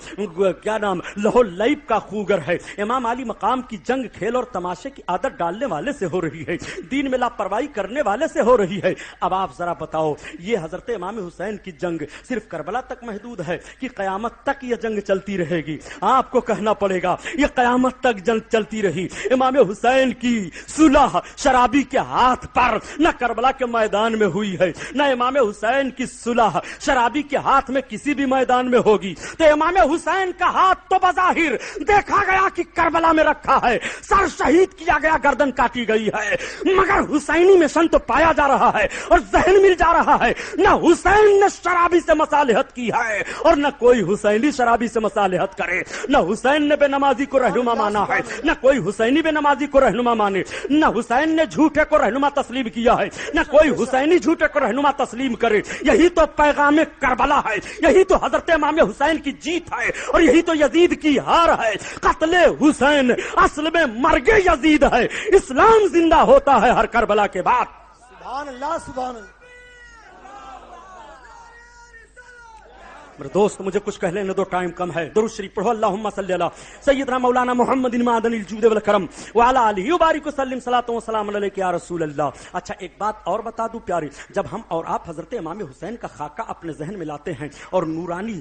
Speaker 2: کیا نام لہو لیب کا خوگر ہے، امام علی مقام کی جنگ کھیل اور تماشے کی عادت ڈالنے والے سے ہو رہی ہے، دین میں لاپرواہی کرنے والے سے ہو رہی ہے۔ اب آپ ذرا بتاؤ یہ حضرت امام حسین کی جنگ صرف کربلا تک محدود ہے کہ قیامت تک یہ جنگ چلتی رہے گی؟ آپ کو کہنا پڑے گا یہ قیامت تک جنگ چلتی رہی۔ امام حسین کی صلح شرابی کے ہاتھ پر نہ کربلا کے میدان میں ہوئی ہے، نہ امام حسین کی صلح شرابی کے ہاتھ میں کسی بھی میدان میں ہوگی۔ تو امام حسین کا ہاتھ تو بظاہر دیکھا گیا کہ کربلا میں رکھا ہے، سر شہید کیا گیا، گردن کاٹی گئی ہے، مگر حسینی مشن تو پایا جا رہا ہے اور ذہن مل جا رہا ہے۔ نہ حسین نے شرابی سے مصالحت کی ہے اور نہ کوئی حسینی شرابی سے مصالحت کرے، نہ حسین نے بے نمازی کو رہنما مانا ہے، نہ کوئی حسینی بے نمازی کو رہنما مانے، نہ حسین نے جھوٹے کو رہنما تسلیم کیا ہے، نہ کوئی حسینی جھوٹے کو رہنما تسلیم کرے۔ یہی تو پیغام کربلا ہے، یہی تو حضرت امام حسین کی جیت ہے، اور یہی تو یزید کی ہار ہے۔ قتل حسین اصل میں مرگ یزید ہے، اسلام زندہ ہوتا ہے ہر کربلا کے بعد۔
Speaker 3: سبحان اللہ سبحان اللہ۔
Speaker 2: میرے دوست مجھے کچھ کہہ لینے دو، ٹائم کم ہے۔ درود شریف پڑھو، اللہم صلی علی سیدنا مولانا محمد معدن الجود والکرم وعلی آلہ وبارک وسلم صلاۃ و سلام علیک یا رسول اللہ۔ اچھا ایک بات اور بتا دوں پیارے، جب ہم اور آپ حضرت امام حسین کا خاکہ اپنے ذہن میں لاتے ہیں اور نورانی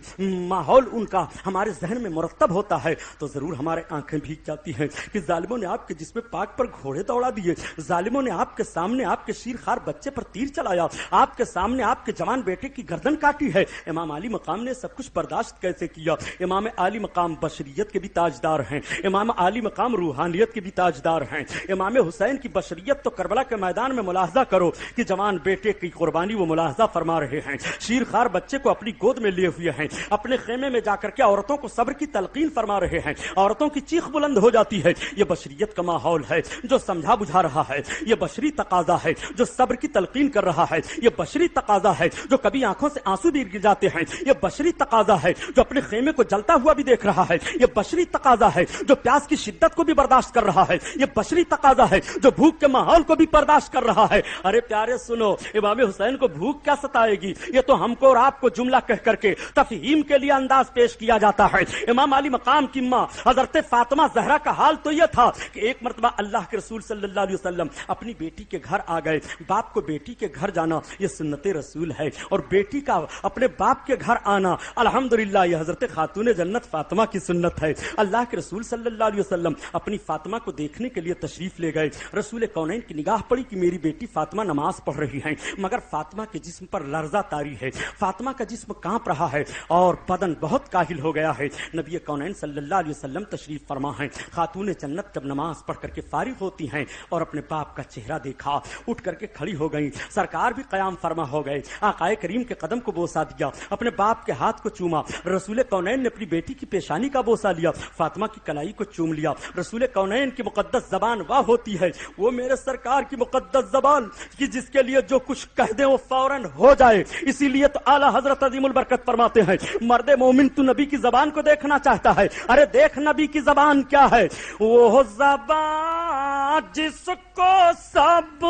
Speaker 2: ماحول ان کا ہمارے ذہن میں مرتب ہوتا ہے تو ضرور ہمارے آنکھیں بھیگ جاتی ہیں کہ ظالموں نے آپ کے جسم پاک پر گھوڑے دوڑا دیے، ظالموں نے آپ کے سامنے آپ کے شیرخوار بچے پر تیر چلایا، آپ کے سامنے آپ کے جوان بیٹے کی گردن کاٹی ہے۔ امام علی مقام نے سب کچھ برداشت کیسے کیا؟ امام علی مقام بشریت کے بھی تاجدار ہیں، امام علی مقام روحانیت کے بھی تاجدار ہیں۔ امام حسین کی بشریت تو کربلا کے میدان میں ملاحظہ کرو کہ جوان بیٹے کی قربانی وہ ملاحظہ فرما رہے ہیں، شیرخوار بچے کو اپنی گود میں لیے ہوئے ہیں، اپنے خیمے میں جا کر کے عورتوں کو صبر کی تلقین فرما رہے ہیں، عورتوں کی چیخ بلند ہو جاتی ہے۔ یہ بشریت کا ماحول ہے جو سمجھا بجھا رہا ہے، یہ بشری تقاضا ہے جو صبر کی تلقین کر رہا ہے، یہ بشری تقاضا ہے جو کبھی آنکھوں سے آنسو بھی گر جاتے ہیں، یہ بشری تقاضا ہے جو اپنے خیمے کو جلتا ہوا بھی دیکھ رہا ہے، یہ بشری تقاضا ہے جو پیاس کی شدت کو بھی برداشت کر رہا ہے، یہ بشری تقاضا ہے جو بھوک کے ماحول کو بھی برداشت کر رہا ہے۔ ارے پیارے سنو، امام حسین کو بھوک کیا ستائے گی؟ یہ تو ہم کو اور آپ کو جملہ کہہ کر کے تفہیم کے لیے انداز پیش کیا جاتا ہے۔ امام علی مقام کی ماں حضرت فاطمہ زہرا کا حال تو یہ تھا کہ ایک مرتبہ اللہ کے رسول صلی اللہ علیہ وسلم اپنی بیٹی کے گھر آ گئے۔ باپ کو بیٹی کے گھر جانا یہ سنت رسول ہے، اور بیٹی کا اپنے باپ کے گھر آنا الحمدللہ یہ حضرت خاتون جنت فاطمہ کی سنت ہے۔ اللہ کے رسول صلی اللہ علیہ وسلم اپنی فاطمہ کو دیکھنے کے لیے تشریف لے گئے۔ رسول کونین کی نگاہ پڑی کہ میری بیٹی فاطمہ نماز پڑھ رہی ہیں، مگر فاطمہ کے جسم پر لرزہ طاری ہے، فاطمہ کا جسم کانپ رہا ہے اور بدن بہت کاہل ہو گیا ہے۔ نبی کونین صلی اللہ علیہ وسلم تشریف فرما ہیں۔ خاتون جنت جب نماز پڑھ کر کے فارغ ہوتی ہیں اور اپنے باپ کا چہرہ دیکھا، اٹھ کر کے کھڑی ہو گئیں، سرکار بھی قیام فرما ہو گئے، آقائے کریم کے قدم کو بوسہ دیا، اپنے باپ کے ہاتھ کو چوما۔ رسول کونین نے اپنی بیٹی کی پیشانی کا بوسہ لیا، فاطمہ کی کلائی کو چوم لیا۔ رسول کونین کی مقدس زبان واہ ہوتی ہے، وہ میرے سرکار کی مقدس زبان کہ جس کے لیے جو کچھ کہہ دیں وہ فوراً ہو جائے۔ اسی لیے تو اعلیٰ حضرت عظیم البرکت فرماتے ہیں، مرد مومن تو نبی کی زبان کو دیکھنا چاہتا ہے، ارے دیکھ نبی کی زبان کیا ہے، وہ زبان جس کو سب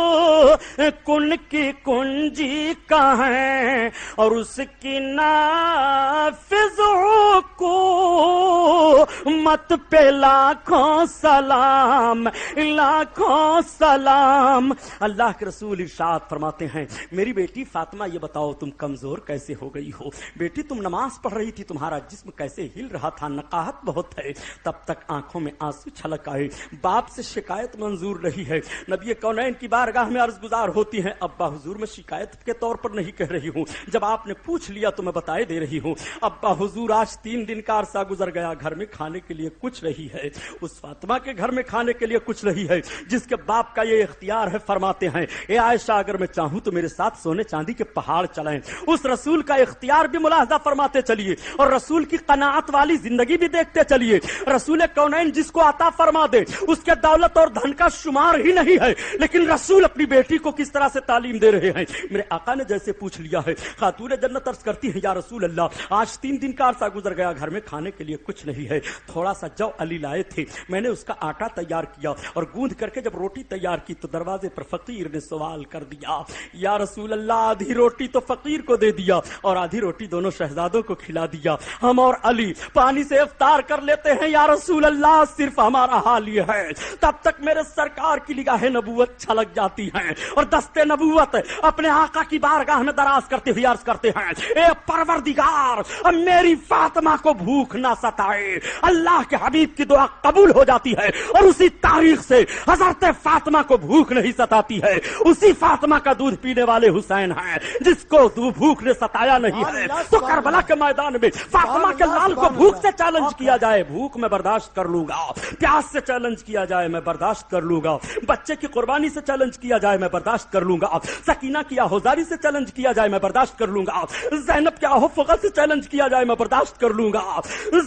Speaker 2: کن کی کنجی کہیں اور اس کی نافذ کو مت پہ لاکھوں سلام لاکھوں سلام۔ اللہ کے رسول ارشاد فرماتے ہیں میری بیٹی فاطمہ یہ بتاؤ تم کمزور کیسے ہو گئی ہو؟ بیٹی تم نماز پڑھ رہی تھی تمہارا جسم کیسے ہل رہا تھا، نقاہت بہت ہے۔ تب تک آنکھوں میں آنسو چھلک آئے، باپ سے شکایت منظور رہی ہے۔ نبی کونین کی بارگاہ میں عرض گزار ہوتی ہیں ابا حضور میں شکایت کے طور پر نہیں کہہ رہی ہوں، جب آپ نے پوچھ لیا تو میں بتائے دے رہی ہوں۔ ابا حضور آج 3 دن کا عرصہ گزر گیا، گھر میں کھانے کے لیے کچھ نہیں ہے۔ اس فاطمہ کے گھر میں کھانے کے لیے کچھ نہیں ہے جس کے باپ کا یہ اختیار ہے۔ فرماتے ہیں اے عائشہ اگر میں چاہوں تو میرے ساتھ سونے چاندی کے پہاڑ چلائیں۔ اس رسول کا اختیار بھی ملاحظہ فرماتے چلیے اور رسول کی قناعت والی زندگی بھی دیکھتے چلیے۔ رسول کونین جس کو عطا فرما دے اس کے دولت اور دھن کا شمار ہی نہیں ہے، لیکن رسول اپنی بیٹی کو کس طرح سے تعلیم دے رہے ہیں۔ میرے آقا نے جیسے پوچھ لیا ہے، خاتون جنت عرض کرتی ہے یا رسول اللہ آج 3 دن کا عرصہ گزر گیا، گھر میں کھانے کے لیے کچھ نہیں ہے، تھوڑا سا جو علی لائے تھے، میں نے اس کا آٹا تیار کیا اور گوندھ کر کے جب روٹی تیار کی تو دروازے پر فقیر نے سوال کر دیا یا رسول اللہ آدھی روٹی تو فقیر کو دے دیا اور آدھی روٹی دونوں شہزادوں کو کھلا دیا، ہم اور علی پانی سے افطار کر لیتے ہیں یا رسول اللہ، صرف ہمارا حال یہ ہے۔ تب تک میرے سرکار کی نگاہ نبوت چھلک جاتی ہیں اور دستے نبوت اپنے آقا کی بارگاہ میں دراز کرتے ہوئے عرض کرتے ہیں اے پروردگار میری فاطمہ کو بھوک نہ ستائے۔ اللہ کے حبیب کی دعا قبول ہو جاتی ہے اور اسی تاریخ سے حضرت فاطمہ کو بھوک نہیں ستاتی ہے۔ اسی فاطمہ کا دودھ پینے والے حسین ہیں جس کو بھوک نے ستایا نہیں ہے۔ تو کربلا کے میدان میں فاطمہ کے لال کو بھوک سے چیلنج کیا جائے، بھوک میں برداشت کر لوں گا، پیاس سے چیلنج کیا جائے میں برداشت کر لوں گا، بچے کی قربانی سے چیلنج کیا جائے میں برداشت کر لوں گا، سکینہ کی آہوزاری سے چیلنج کیا جائے میں برداشت کر لوں گا، زینب کی آہوفغت سے چیلنج کیا جائے میں برداشت کر لوں گا،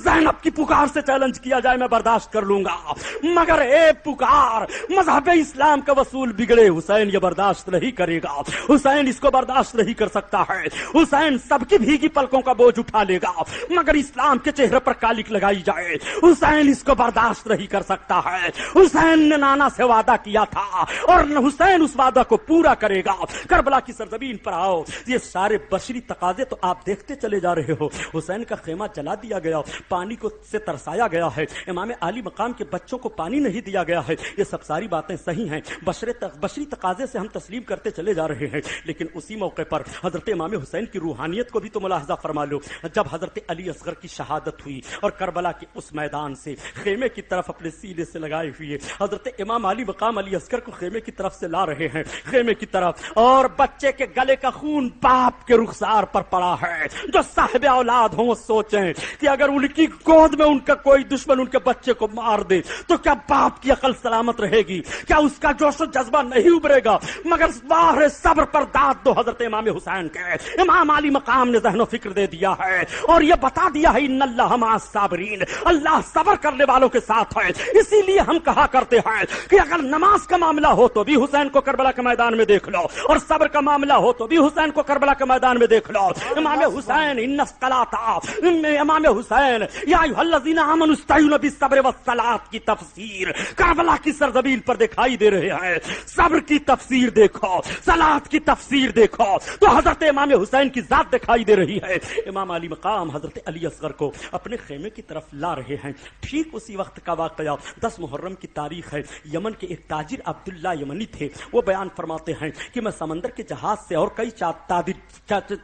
Speaker 2: زینب کی پکار سے چیلنج کیا جائے میں برداشت کر لوں گا، مگر اے پکار مذہب اسلام کا وصول بگڑے حسین یہ برداشت نہیں کرے گا، حسین اس کو برداشت نہیں کر سکتا ہے، حسین سب کی بھیگی پلکوں کا بوجھ اٹھا لے گا مگر اسلام کے چہرے پر کالک لگائی جائے حسین اس کو برداشت نہیں کر سکتا ہے۔ حسین نے نانا سے وعدہ کیا تھا اور حسین اس وعدہ کو پورا کرے گا۔ کربلا کی سرزمین پر آؤ، یہ سارے بشری تقاضے تو آپ دیکھتے چلے جا رہے ہو۔ حسین کا خیمہ جلا دیا گیا، پانی کو سے ترسایا گیا ہے، امام علی مقام کے بچوں کو پانی نہیں دیا گیا ہے، یہ سب ساری باتیں صحیح ہیں، بشری تقاضے سے ہم تسلیم کرتے چلے جا رہے ہیں، لیکن اسی موقع پر حضرت امام حسین کی روحانیت کو بھی تو ملاحظہ فرما لو۔ جب حضرت علی اصغر کی شہادت ہوئی اور کربلا کے اس میدان سے خیمے کی طرف اپنے سینے سے لگائے ہوئے حضرت امام علی مقام علی اصغر کو خیمے کی طرف سے لا رہے ہیں، خیمے کی طرف، اور بچے کے گلے کا خون باپ کے رخسار پر پڑا ہے۔ جو صاحب اولاد ہوں وہ سوچیں کہ اگر ان کی گود میں ان کا کوئی دشمن ان کے بچے کو مار دے تو کیا باپ کی عقل سلامت رہے گی؟ کیا اس کا جوش و جذبہ نہیں ابھرے گا؟ مگر باہر صبر پر داد دو حضرت امام حسین کے۔ امام علی مقام نے ذہن و فکر دے دیا ہے اور یہ بتا دیا ہے ان اللہ مع الصابرین، اللہ صبر کرنے والوں کے ساتھ ہے۔ اسی لیے ہم کہا کرتے ہیں کہ اگر نماز کا معاملہ ہو تو بھی حسین کو کربلا کے میدان میں دیکھ لو، اور صبر کا معاملہ ہو تو بھی حسین کو کربلا کے میدان میں دیکھ لو۔ امام حسین ان الصلاۃ، امام حسین یا ایھا الذین آمنوا استعینوا بالصبر والصلاۃ کی تفسیر کربلا کی سرزمین پر دکھائی دے رہے ہیں۔ صبر کی تفسیر دیکھو، صلاۃ کی تفسیر دیکھو تو حضرت امام حسین کی ذات دکھائی دے رہی ہے۔ امام علی مقام حضرت علی اصغر کو اپنے خیمے کی طرف لا رہے ہیں۔ ٹھیک اسی وقت کا واقعہ 10 محرم کی تاریخ ہے۔ یمن کے ایک تاجر عبداللہ یمنی تھے، وہ بیان فرماتے ہیں کہ میں سمندر کے جہاز سے اور کئی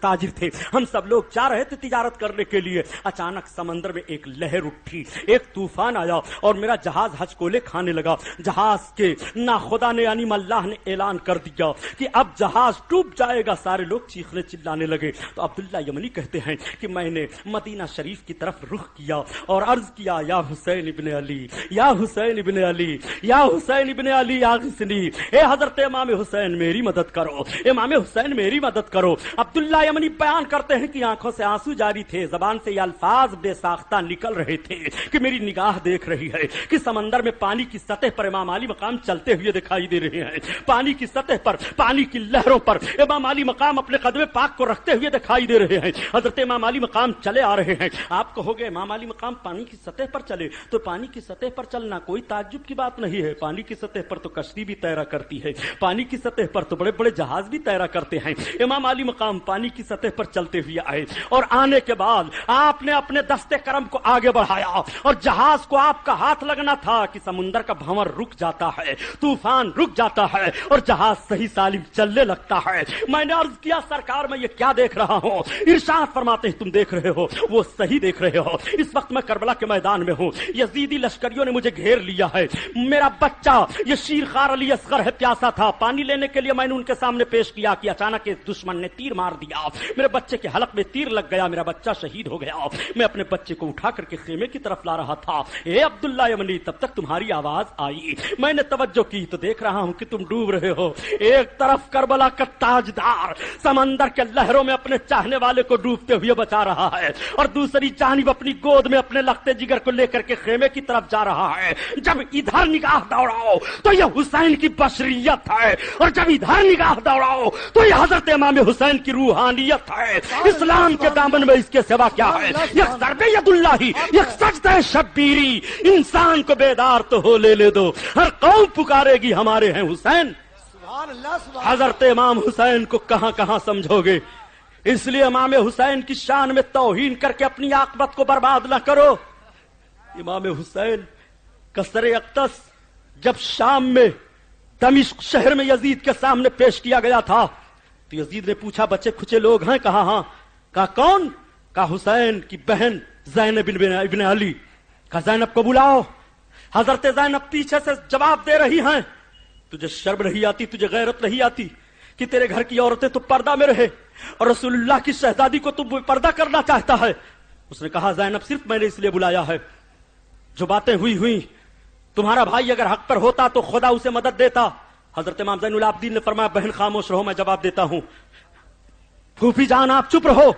Speaker 2: تاجر تھے، ہم سب لوگ جا رہے تھے تجارت کرنے کے لیے، اچانک سمندر میں ایک لہر اٹھی، ایک طوفان آیا اور میرا جہاز ہچکولے کھانے لگا۔ جہاز کے ناخدا نے یعنی اللہ نے اعلان کر دیا کہ اب جہاز ڈوب جائے گا، سارے لوگ چیخنے چلانے لگے۔ تو عبداللہ یمنی کہتے ہیں کہ میں نے مدینہ شریف کی طرف رخ کیا اور عرض کیا یا حسین ابن علی، یا حسین ابن علی، یا حسین ابن علی اغثنی، اے حضرت امام حسین میری مدد کرو، امام حسین میری مدد کرو۔ عبداللہ یمنی بیان کرتے ہیں کہ آنکھوں سے آنسو جاری تھے، زبان سے یہ الفاظ بے ساختہ نکل رہے تھے کہ میری نگاہ دیکھ رہی ہے کہ سمندر میں پانی کی سطح پر امام علی مقام چلتے ہوئے دکھائی دے رہے ہیں، پانی کی سطح پر، پانی کی لہروں پر امام علی مقام اپنے قدم پاک کو رکھتے ہوئے دکھائی دے رہے ہیں۔ حضرت امام علی مقام چلے آ رہے ہیں۔ آپ کہو گے امام علی مقام پانی کی سطح پر چلے، تو پانی کی سطح پر چلنا کوئی تعجب کی بات نہیں ہے، پانی کی سطح پر تو کشتی بھی تیرا کرتی ہے، پانی کی سطح پر تو بڑے بڑے جہاز بھی تیرا کرتے ہیں۔ امام علی مقام پانی کی سطح پر چلتے ہوئے آئے اور آنے کے بعد آپ نے اپنے دستے کرم کو آگے بڑھایا گیا اور جہاز کو آپ کا ہاتھ لگنا تھا کہ سمندر کا بھنور رک جاتا ہے، طوفان رک جاتا ہے اور جہاز صحیح سالم چلنے لگتا ہے۔ میں نے عرض کیا سرکار میں یہ کیا دیکھ رہا ہوں؟ ارشاد فرماتے ہیں تم دیکھ رہے ہو وہ صحیح دیکھ رہے ہو۔ اس وقت میں کربلا کے میدان میں ہوں، یزیدی لشکریوں نے مجھے گھیر لیا ہے، میرا بچہ یہ شیرخوار علی اصغر ہے پیاسا تھا، پانی لینے کے لیے میں نے ان کے سامنے پیش کیا کہ اچانک اس دشمن نے تیر مار دیا، میرے بچے کے حلق میں تیر لگ گیا، میرا بچہ شہید ہو گیا۔ میں اپنے بچے کو اٹھا کر کے خیمے کی طرف لا رہا تھا، اے عبداللہ یمنی تب تک تمہاری آواز آئی، میں نے توجہ کی تو دیکھ رہا ہوں کہ تم ڈوب رہے ہو۔ ایک طرف کربلا کا تاجدار سمندر کے لہروں میں اپنے چاہنے والے کو ڈوبتے ہوئے بچا رہا ہے اور دوسری جانب اپنی گود میں اپنے لختے جگر کو لے کر کے خیمے کی طرف جا رہا ہے۔ جب ادھر نگاہ دوڑاؤ تو یہ حسین کی بشریت ہے اور جب ادھر نگاہ دوڑاؤ تو یہ حضرت امام حسین کی روحانیت ہے۔ اسلام کے دامن میں اس کے سوا کیا ہے؟ یک ضرب ید اللہ، یک سجدہ شبیری، انسان کو بیدار تو ہو لے دو، ہر قوم پکارے گی ہمارے ہیں حسین۔
Speaker 3: سبحان اللہ سبحان
Speaker 2: حضرت امام حسین کو کہاں کہاں سمجھو گے؟ اس لیے امام حسین کی شان میں توہین کر کے اپنی عاقبت کو برباد نہ کرو۔ امام حسین کسر اقدس جب شام میں دمشق شہر میں یزید کے سامنے پیش کیا گیا تھا تو یزید نے پوچھا بچے کھچے لوگ ہیں؟ کہا ہاں۔ کہا کون؟ کہا حسین کی بہن زینب ابن علی۔ کہا زینب کو بلاؤ۔ حضرت زینب پیچھے سے جواب دے رہی ہیں تجھے شرم نہیں آتی، تجھے غیرت نہیں آتی کہ تیرے گھر کی عورتیں تو پردہ میں رہے اور رسول اللہ کی شہزادی کو تو پردہ کرنا چاہتا ہے؟ اس نے کہا زینب صرف میں نے اس لیے بلایا ہے، جو باتیں ہوئی تمہارا بھائی اگر حق پر ہوتا تو خدا اسے مدد دیتا۔ حضرت امام زین العابدین نے فرمایا بہن خاموش رہو، میں جواب دیتا ہوں۔ پھوپھی جان آپ چپ رہو۔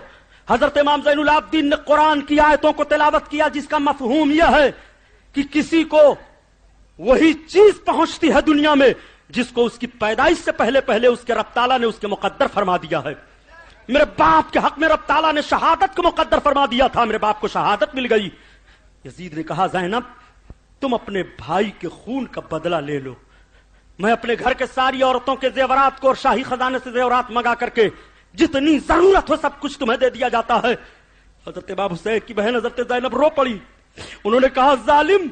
Speaker 2: حضرت امام زین العابدین نے قرآن کی آیتوں کو تلاوت کیا جس کا مفہوم یہ ہے کہ کسی کو وہی چیز پہنچتی ہے دنیا میں جس کو اس کی پیدائش سے پہلے اس کے رب تعالیٰ نے اس کے مقدر فرما دیا ہے۔ میرے باپ کے حق میں رب تعالیٰ نے شہادت کو مقدر فرما دیا تھا، میرے باپ کو شہادت مل گئی۔ یزید نے کہا زینب تم اپنے بھائی کے خون کا بدلہ لے لو، میں اپنے گھر کے ساری عورتوں کے زیورات کو اور شاہی خزانے سے زیورات منگا کر کے جتنی ضرورت ہو سب کچھ تمہیں دے دیا جاتا ہے۔ حضرت امام حسین کی بہن حضرت زینب رو پڑی، انہوں نے کہا ظالم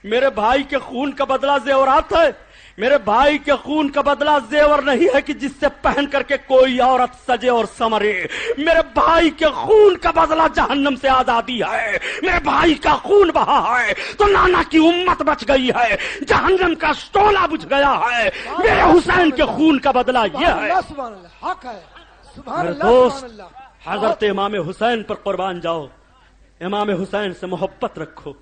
Speaker 2: میرے بھائی کے خون کا بدلہ زیورات ہے، میرے بھائی کے خون کا بدلہ زیور نہیں ہے کہ جس سے پہن کر کے کوئی عورت سجے اور سمرے، میرے بھائی کے خون کا بدلہ جہنم سے آزادی ہے، میرے بھائی کا خون بہا ہے تو نانا کی امت بچ گئی ہے، جہنم کا شعلہ بجھ گیا ہے، میرے حسین کے خون کا بدلہ یہ ہے۔
Speaker 3: سبحان اللہ حق ہے، سبحان
Speaker 2: میرے
Speaker 3: اللہ
Speaker 2: دوست
Speaker 3: سبحان اللہ۔
Speaker 2: حضرت امام حسین پر قربان جاؤ، امام حسین سے محبت رکھو۔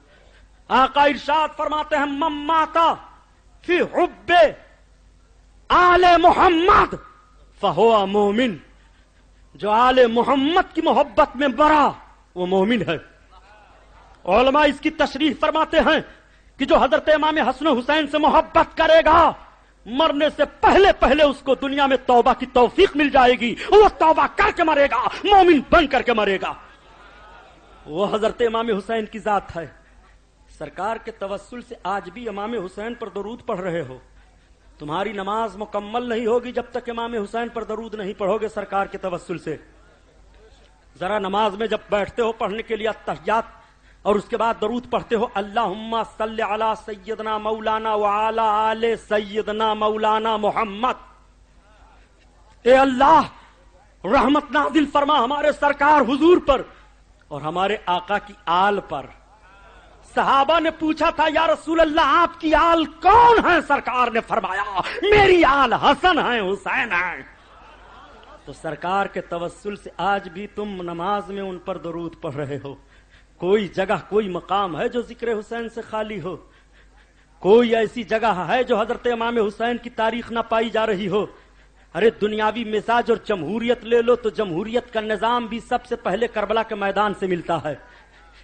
Speaker 2: آقا ارشاد فرماتے ہیں من ماتا فی حب آل محمد فہو مومن، جو آل محمد کی محبت میں مرا وہ مومن ہے۔ علماء اس کی تشریح فرماتے ہیں کہ جو حضرت امام حسن حسین سے محبت کرے گا مرنے سے پہلے اس کو دنیا میں توبہ کی توفیق مل جائے گی، وہ توبہ کر کے مرے گا، مومن بن کر کے مرے گا۔ وہ حضرت امام حسین کی ذات ہے۔ سرکار کے توسل سے آج بھی امام حسین پر درود پڑھ رہے ہو، تمہاری نماز مکمل نہیں ہوگی جب تک امام حسین پر درود نہیں پڑھو گے سرکار کے توسل سے۔ ذرا نماز میں جب بیٹھتے ہو پڑھنے کے لیے تحیات اور اس کے بعد درود پڑھتے ہو اللہم صلی علی سیدنا مولانا وعلی آل سیدنا مولانا محمد، اے اللہ رحمت نازل فرما ہمارے سرکار حضور پر اور ہمارے آقا کی آل پر۔ صحابہ نے پوچھا تھا یا رسول اللہ آپ کی آل کون ہے؟ سرکار نے فرمایا میری آل حسن ہے حسین ہے۔ تو سرکار کے توسل سے آج بھی تم نماز میں ان پر درود پڑھ رہے ہو۔ کوئی جگہ کوئی مقام ہے جو ذکر حسین سے خالی ہو؟ کوئی ایسی جگہ ہے جو حضرت امام حسین کی تاریخ نہ پائی جا رہی ہو؟ ارے دنیاوی مزاج اور جمہوریت لے لو تو جمہوریت کا نظام بھی سب سے پہلے کربلا کے میدان سے ملتا ہے۔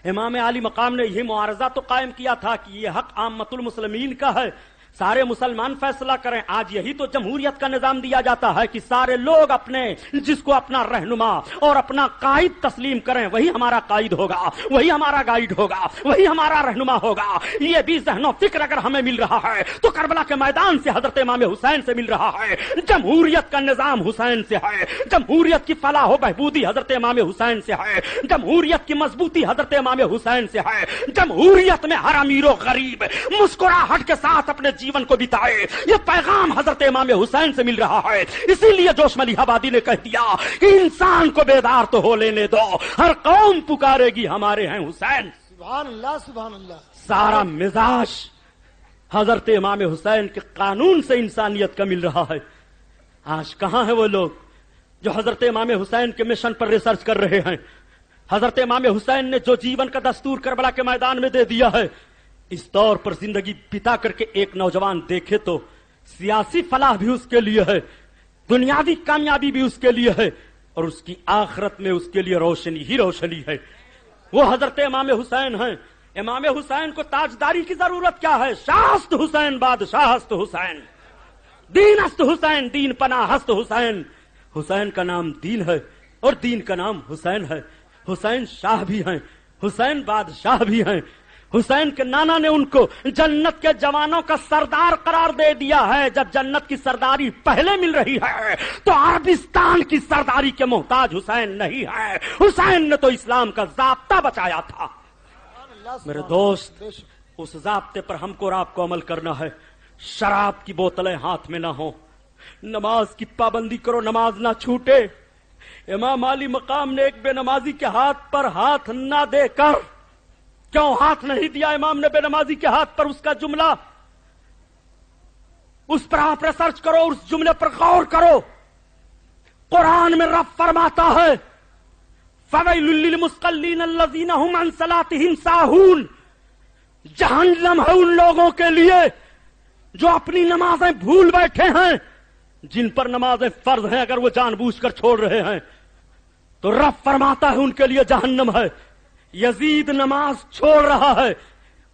Speaker 2: امام علی مقام نے یہ معارضہ تو قائم کیا تھا کہ یہ حق عامت المسلمین کا ہے، سارے مسلمان فیصلہ کریں. آج یہی تو جمہوریت کا نظام دیا جاتا ہے کہ سارے لوگ اپنے جس کو اپنا رہنما اور اپنا قائد تسلیم کریں وہی ہمارا قائد ہوگا, وہی ہمارا گائیڈ ہوگا, وہی ہمارا رہنما ہوگا. یہ بھی ذہن و فکر اگر ہمیں مل رہا ہے تو کربلا کے میدان سے حضرت امام حسین سے مل رہا ہے. جمہوریت کا نظام حسین سے ہے, جمہوریت کی فلاح و بہبودی حضرت امام حسین سے ہے, جمہوریت کی مضبوطی حضرت امام حسین سے ہے. جمہوریت میں ہر امیر و غریب مسکراہٹ کے ساتھ اپنے جیون کو بتائے, یہ پیغام حضرت امام حسین سے مل رہا ہے. اسی لیے جوش ملیح آبادی نے کہہ دیا کہ انسان کو بیدار تو ہو لینے دو, ہر قوم پکارے گی ہمارے ہیں حسین.
Speaker 3: سبحان اللہ سبحان اللہ.
Speaker 2: سارا مزاج حضرت امام حسین کے قانون سے انسانیت کا مل رہا ہے. آج کہاں ہیں وہ لوگ جو حضرت امام حسین کے مشن پر ریسرچ کر رہے ہیں؟ حضرت امام حسین نے جو جیون کا دستور کربلا کے میدان میں دے دیا ہے, اس طور پر زندگی بتا کر کے ایک نوجوان دیکھے تو سیاسی فلاح بھی اس کے لیے ہے, دنیاوی کامیابی بھی اس کے لیے ہے, اور اس کی آخرت میں اس کے لیے روشنی ہی روشنی ہے. وہ حضرت امام حسین ہیں. امام حسین کو تاجداری کی ضرورت کیا ہے؟ شاست حسین بادشاہ است حسین, دین است حسین دین پناہ است حسین. حسین کا نام دین ہے اور دین کا نام حسین ہے. حسین شاہ بھی ہیں, حسین بادشاہ بھی ہیں. حسین کے نانا نے ان کو جنت کے جوانوں کا سردار قرار دے دیا ہے. جب جنت کی سرداری پہلے مل رہی ہے تو عربستان کی سرداری کے محتاج حسین نہیں ہے. حسین نے تو اسلام کا ضابطہ بچایا تھا. میرے دوست, اس ضابطے پر ہم کو اور آپ کو عمل کرنا ہے. شراب کی بوتلیں ہاتھ میں نہ ہوں, نماز کی پابندی کرو, نماز نہ چھوٹے. امام علی مقام نے ایک بے نمازی کے ہاتھ پر ہاتھ نہ دے کر, کیوں ہاتھ نہیں دیا امام نے بے نمازی کے ہاتھ پر؟ اس کا جملہ, اس پر آپ ریسرچ کرو, اس جملے پر غور کرو. قرآن میں رب فرماتا ہے فَوَيْلٌ لِّلْمُصَلِّينَ الَّذِينَ هُمْ عَن صَلَاتِهِمْ سَاهُونَ. جہنم ہے ان لوگوں کے لیے جو اپنی نمازیں بھول بیٹھے ہیں, جن پر نمازیں فرض ہیں اگر وہ جان بوجھ کر چھوڑ رہے ہیں تو رب فرماتا ہے ان کے لیے جہنم ہے. یزید نماز چھوڑ رہا ہے,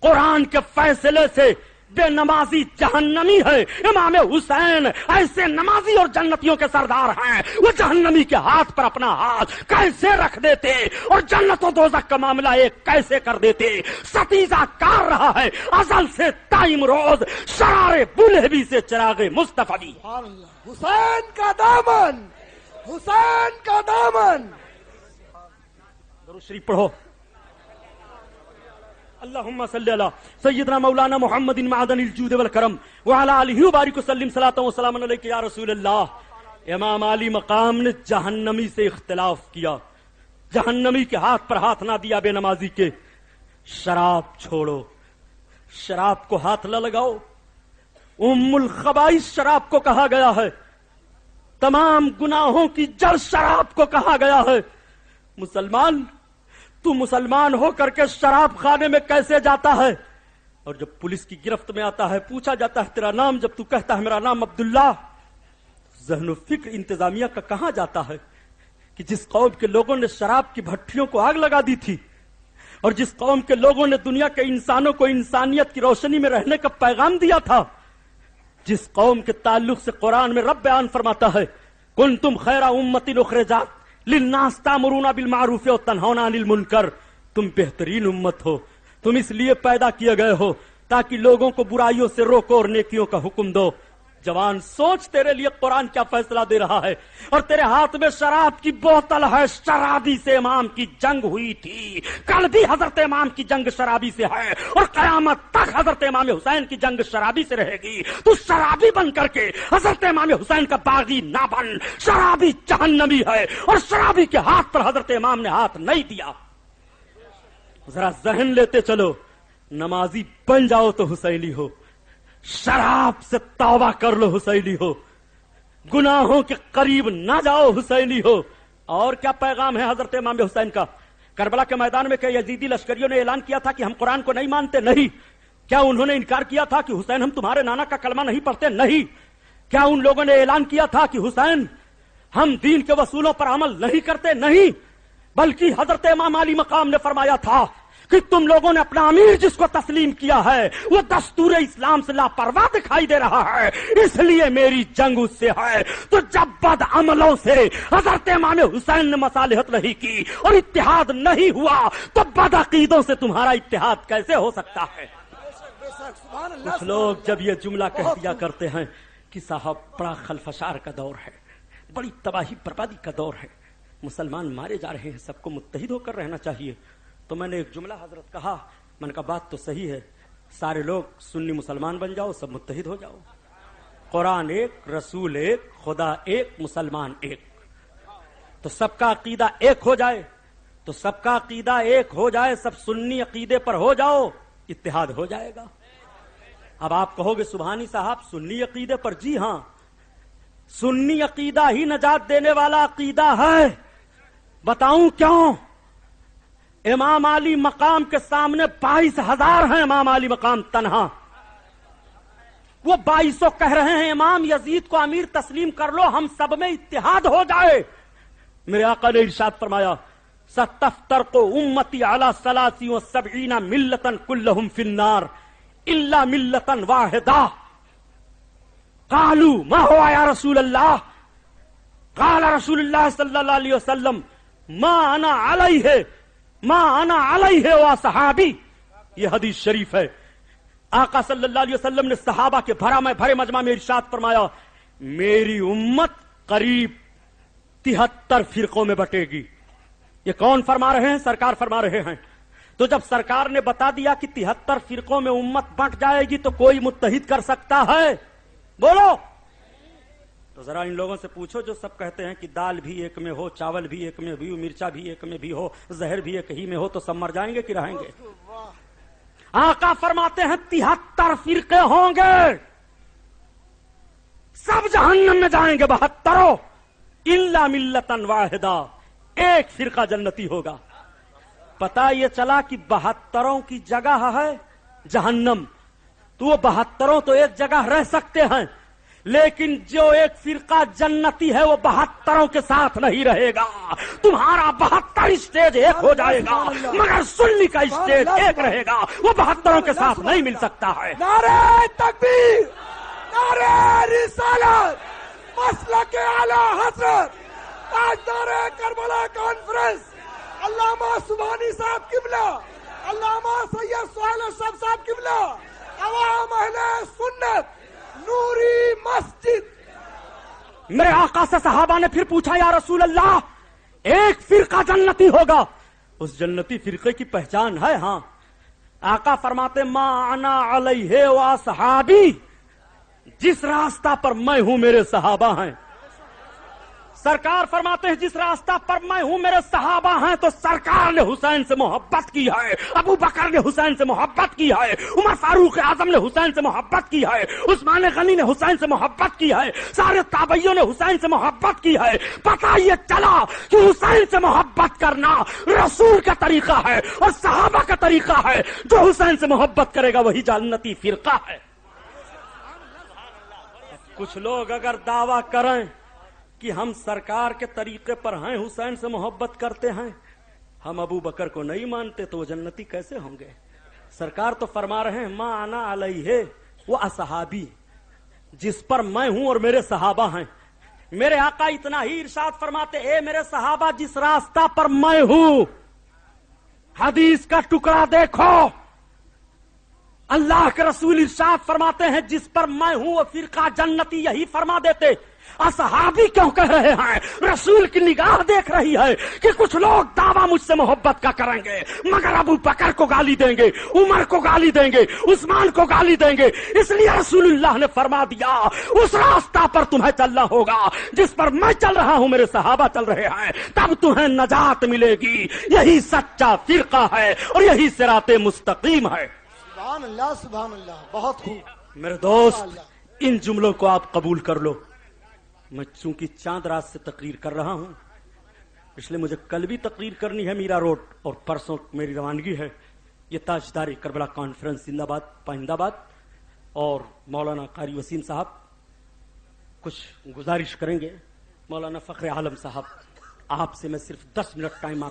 Speaker 2: قرآن کے فیصلے سے بے نمازی جہنمی ہے. امام حسین ایسے نمازی اور جنتیوں کے سردار ہیں, وہ جہنمی کے ہاتھ پر اپنا ہاتھ کیسے رکھ دیتے اور جنت و دوزخ کا معاملہ ایک کیسے کر دیتے. ستیزہ کار رہا ہے ازل سے تائم روز, شرار بلہبی سے چراغ مصطفی.
Speaker 3: سبحان اللہ. حسین کا دامن, حسین کا دامن.
Speaker 2: درود شریف پڑھو. اللہم صلی علی سیدنا مولانا محمد معدن الجود والکرم وعلی آلہ وبارک وسلم صلاۃ و سلام علیک یا رسول اللہ. امام علی مقام نے جہنمی سے اختلاف کیا, جہنمی کے ہاتھ پر ہاتھ نہ دیا بے نمازی کے. شراب چھوڑو, شراب کو ہاتھ نہ لگاؤ. ام الخبائث شراب کو کہا گیا ہے, تمام گناہوں کی جڑ شراب کو کہا گیا ہے. مسلمان, تو مسلمان ہو کر کے شراب خانے میں کیسے جاتا ہے؟ اور جب پولیس کی گرفت میں آتا ہے پوچھا جاتا ہے تیرا نام, جب تو کہتا ہے میرا نام عبداللہ, ذہن و فکر انتظامیہ کا کہاں جاتا ہے کہ جس قوم کے لوگوں نے شراب کی بھٹیوں کو آگ لگا دی تھی اور جس قوم کے لوگوں نے دنیا کے انسانوں کو انسانیت کی روشنی میں رہنے کا پیغام دیا تھا, جس قوم کے تعلق سے قرآن میں رب بیان فرماتا ہے کنتم خیر امت اخرجات للناس تأمرون بالمعروف وتنہون عن المنکر, تم بہترین امت ہو, تم اس لیے پیدا کیے گئے ہو تاکہ لوگوں کو برائیوں سے روکو اور نیکیوں کا حکم دو. جوان سوچ تیرے لیے قرآن کیا فیصلہ دے رہا ہے, اور تیرے ہاتھ میں شراب کی بوتل ہے. شرابی سے امام کی جنگ ہوئی تھی, کل بھی حضرت امام کی جنگ شرابی سے ہے اور قیامت تک حضرت امام حسین کی جنگ شرابی سے رہے گی. تو شرابی بن کر کے حضرت امام حسین کا باغی نہ بن. شرابی جہنمی ہے اور شرابی کے ہاتھ پر حضرت امام نے ہاتھ نہیں دیا. ذرا ذہن لیتے چلو, نمازی بن جاؤ تو حسینی ہو, شراب سے توبہ کر لو حسینی ہو, گناہوں کے قریب نہ جاؤ حسینی ہو. اور کیا پیغام ہے حضرت امام حسین کا؟ کربلا کے میدان میں کہ یزیدی لشکریوں نے اعلان کیا تھا کہ ہم قرآن کو نہیں مانتے؟ نہیں. کیا انہوں نے انکار کیا تھا کہ حسین ہم تمہارے نانا کا کلمہ نہیں پڑھتے؟ نہیں. کیا ان لوگوں نے اعلان کیا تھا کہ حسین ہم دین کے اصولوں پر عمل نہیں کرتے؟ نہیں. بلکہ حضرت امام علی مقام نے فرمایا تھا کہ تم لوگوں نے اپنا امیر جس کو تسلیم کیا ہے وہ دستور اسلام سے لاپرواہ دکھائی دے رہا ہے، اس لیے میری جنگ اس سے ہے۔ تو جب بد عملوں سے حضرت امام حسین نے مصالحت نہیں کی اور اتحاد نہیں ہوا تو بد عقیدوں سے تمہارا اتحاد کیسے ہو سکتا ہے؟ کچھ لوگ جب یہ جملہ کہہ دیا کرتے ہیں کہ صاحب بڑا خلفشار کا دور ہے، بڑی تباہی بربادی کا دور ہے، مسلمان مارے جا رہے ہیں، سب کو متحد ہو کر رہنا چاہیے، تو میں نے ایک جملہ حضرت کہا، میں نے کہا بات تو صحیح ہے، سارے لوگ سنی مسلمان بن جاؤ، سب متحد ہو جاؤ، قرآن ایک، رسول ایک، خدا ایک، مسلمان ایک، تو سب کا عقیدہ ایک ہو جائے، تو سب کا عقیدہ ایک ہو جائے، سب سنی عقیدے پر ہو جاؤ، اتحاد ہو جائے گا۔ اب آپ کہو گے سبحانی صاحب سنی عقیدے پر، جی ہاں، سنی عقیدہ ہی نجات دینے والا عقیدہ ہے، بتاؤں کیوں؟ امام علی مقام کے سامنے 22,000 ہیں، امام علی مقام تنہا، وہ 2200 کہہ رہے ہیں امام یزید کو امیر تسلیم کر لو، ہم سب میں اتحاد ہو جائے۔ میرے آقا نے ارشاد فرمایا ستفترق امتی علی 73 ملتا کلہم فی النار الا ملتا واحدہ۔ قالوا ما ہوا یا رسول اللہ؟ قال رسول اللہ صلی اللہ علیہ وسلم ما انا علیہ واصحابی۔ یہ حدیث شریف ہے، آقا صلی اللہ علیہ وسلم نے صحابہ کے بھرے مجمع میں ارشاد فرمایا میری امت قریب 73 فرقوں میں بٹے گی۔ یہ کون فرما رہے ہیں؟ سرکار فرما رہے ہیں۔ تو جب سرکار نے بتا دیا کہ 73 فرقوں میں امت بٹ جائے گی تو کوئی متحد کر سکتا ہے؟ بولو۔ تو ذرا ان لوگوں سے پوچھو جو سب کہتے ہیں کہ دال بھی ایک میں ہو، چاول بھی ایک میں بھی ہو، مرچا بھی ایک میں بھی ہو، زہر بھی ایک ہی میں ہو، تو سب مر جائیں گے کہ رہیں گے؟ آقا فرماتے ہیں 73 فرقے ہوں گے، سب جہنم میں جائیں گے 72، الا ملتا واحدہ، ایک فرقہ جنتی ہوگا۔ پتہ یہ چلا کہ 72 کی جگہ ہے جہنم، تو وہ 72 تو ایک جگہ رہ سکتے ہیں، لیکن جو ایک فرقہ جنتی ہے وہ 72 کے ساتھ نہیں رہے گا۔ تمہارا 72 اسٹیج ایک ہو جائے گا مگر سنی کا اسٹیج ایک رہے گا، وہ 72 کے ساتھ نہیں مل سکتا ہے۔
Speaker 3: نعرہ تکبیر، نعرہ رسالت، مسلک اعلی حضرت تاجدار کربلا کانفرنس علامہ سبحانی صاحب قبلہ، علامہ سید سہیل اشرف صاحب قبلہ، عوام اہل سنت، نوری مسجد۔
Speaker 2: میرے آقا سے صحابہ نے پھر پوچھا یا رسول اللہ ایک فرقہ جنتی ہوگا، اس جنتی فرقے کی پہچان ہے؟ ہاں۔ آقا فرماتے ما انا علیہ واصحابی، جس راستہ پر میں ہوں میرے صحابہ ہیں۔ سرکار فرماتے ہیں جس راستہ پر میں ہوں میرے صحابہ ہیں، تو سرکار نے حسین سے محبت کی ہے، ابو بکر نے حسین سے محبت کی ہے، عمر فاروق اعظم نے حسین سے محبت کی ہے، عثمان غنی نے حسین سے محبت کی ہے، سارے تابعیوں نے حسین سے محبت کی ہے۔ پتہ یہ چلا کہ حسین سے محبت کرنا رسول کا طریقہ ہے اور صحابہ کا طریقہ ہے، جو حسین سے محبت کرے گا وہی جنتی فرقہ ہے۔ کچھ لوگ اگر دعویٰ کریں کہ ہم سرکار کے طریقے پر ہیں، حسین سے محبت کرتے ہیں، ہم ابو بکر کو نہیں مانتے، تو وہ جنتی کیسے ہوں گے؟ سرکار تو فرما رہے ہیں ما انا علیہ و اصحابی، جس پر میں ہوں اور میرے صحابہ ہیں۔ میرے آقا اتنا ہی ارشاد فرماتے اے میرے صحابہ جس راستہ پر میں ہوں، حدیث کا ٹکڑا دیکھو، اللہ کے رسول ارشاد فرماتے ہیں جس پر میں ہوں وہ فرقہ جنتی، یہی فرما دیتے۔ اصحابی کیوں کہہ رہے ہیں؟ رسول کی نگاہ دیکھ رہی ہے کہ کچھ لوگ دعویٰ مجھ سے محبت کا کریں گے مگر ابو بکر کو گالی دیں گے، عمر کو گالی دیں گے، عثمان کو گالی دیں گے، اس لیے رسول اللہ نے فرما دیا اس راستہ پر تمہیں چلنا ہوگا جس پر میں چل رہا ہوں، میرے صحابہ چل رہے ہیں، تب تمہیں نجات ملے گی۔ یہی سچا فرقہ ہے اور یہی صراط مستقیم ہے۔
Speaker 3: سبحان اللہ، سبحان اللہ، بہت خوب
Speaker 2: میرے دوست، ان جملوں کو آپ قبول کر لو۔ میں چونکہ چاند رات سے تقریر کر رہا ہوں، اس لیے مجھے کل بھی تقریر کرنی ہے میرا روڈ، اور پرسوں میری روانگی ہے۔ یہ تاجداری کربلا کانفرنس زندہ آباد پائندہ آباد، اور مولانا قاری وسیم صاحب کچھ گزارش کریں گے۔ مولانا فخر عالم صاحب، آپ سے میں صرف 10 منٹ ٹائم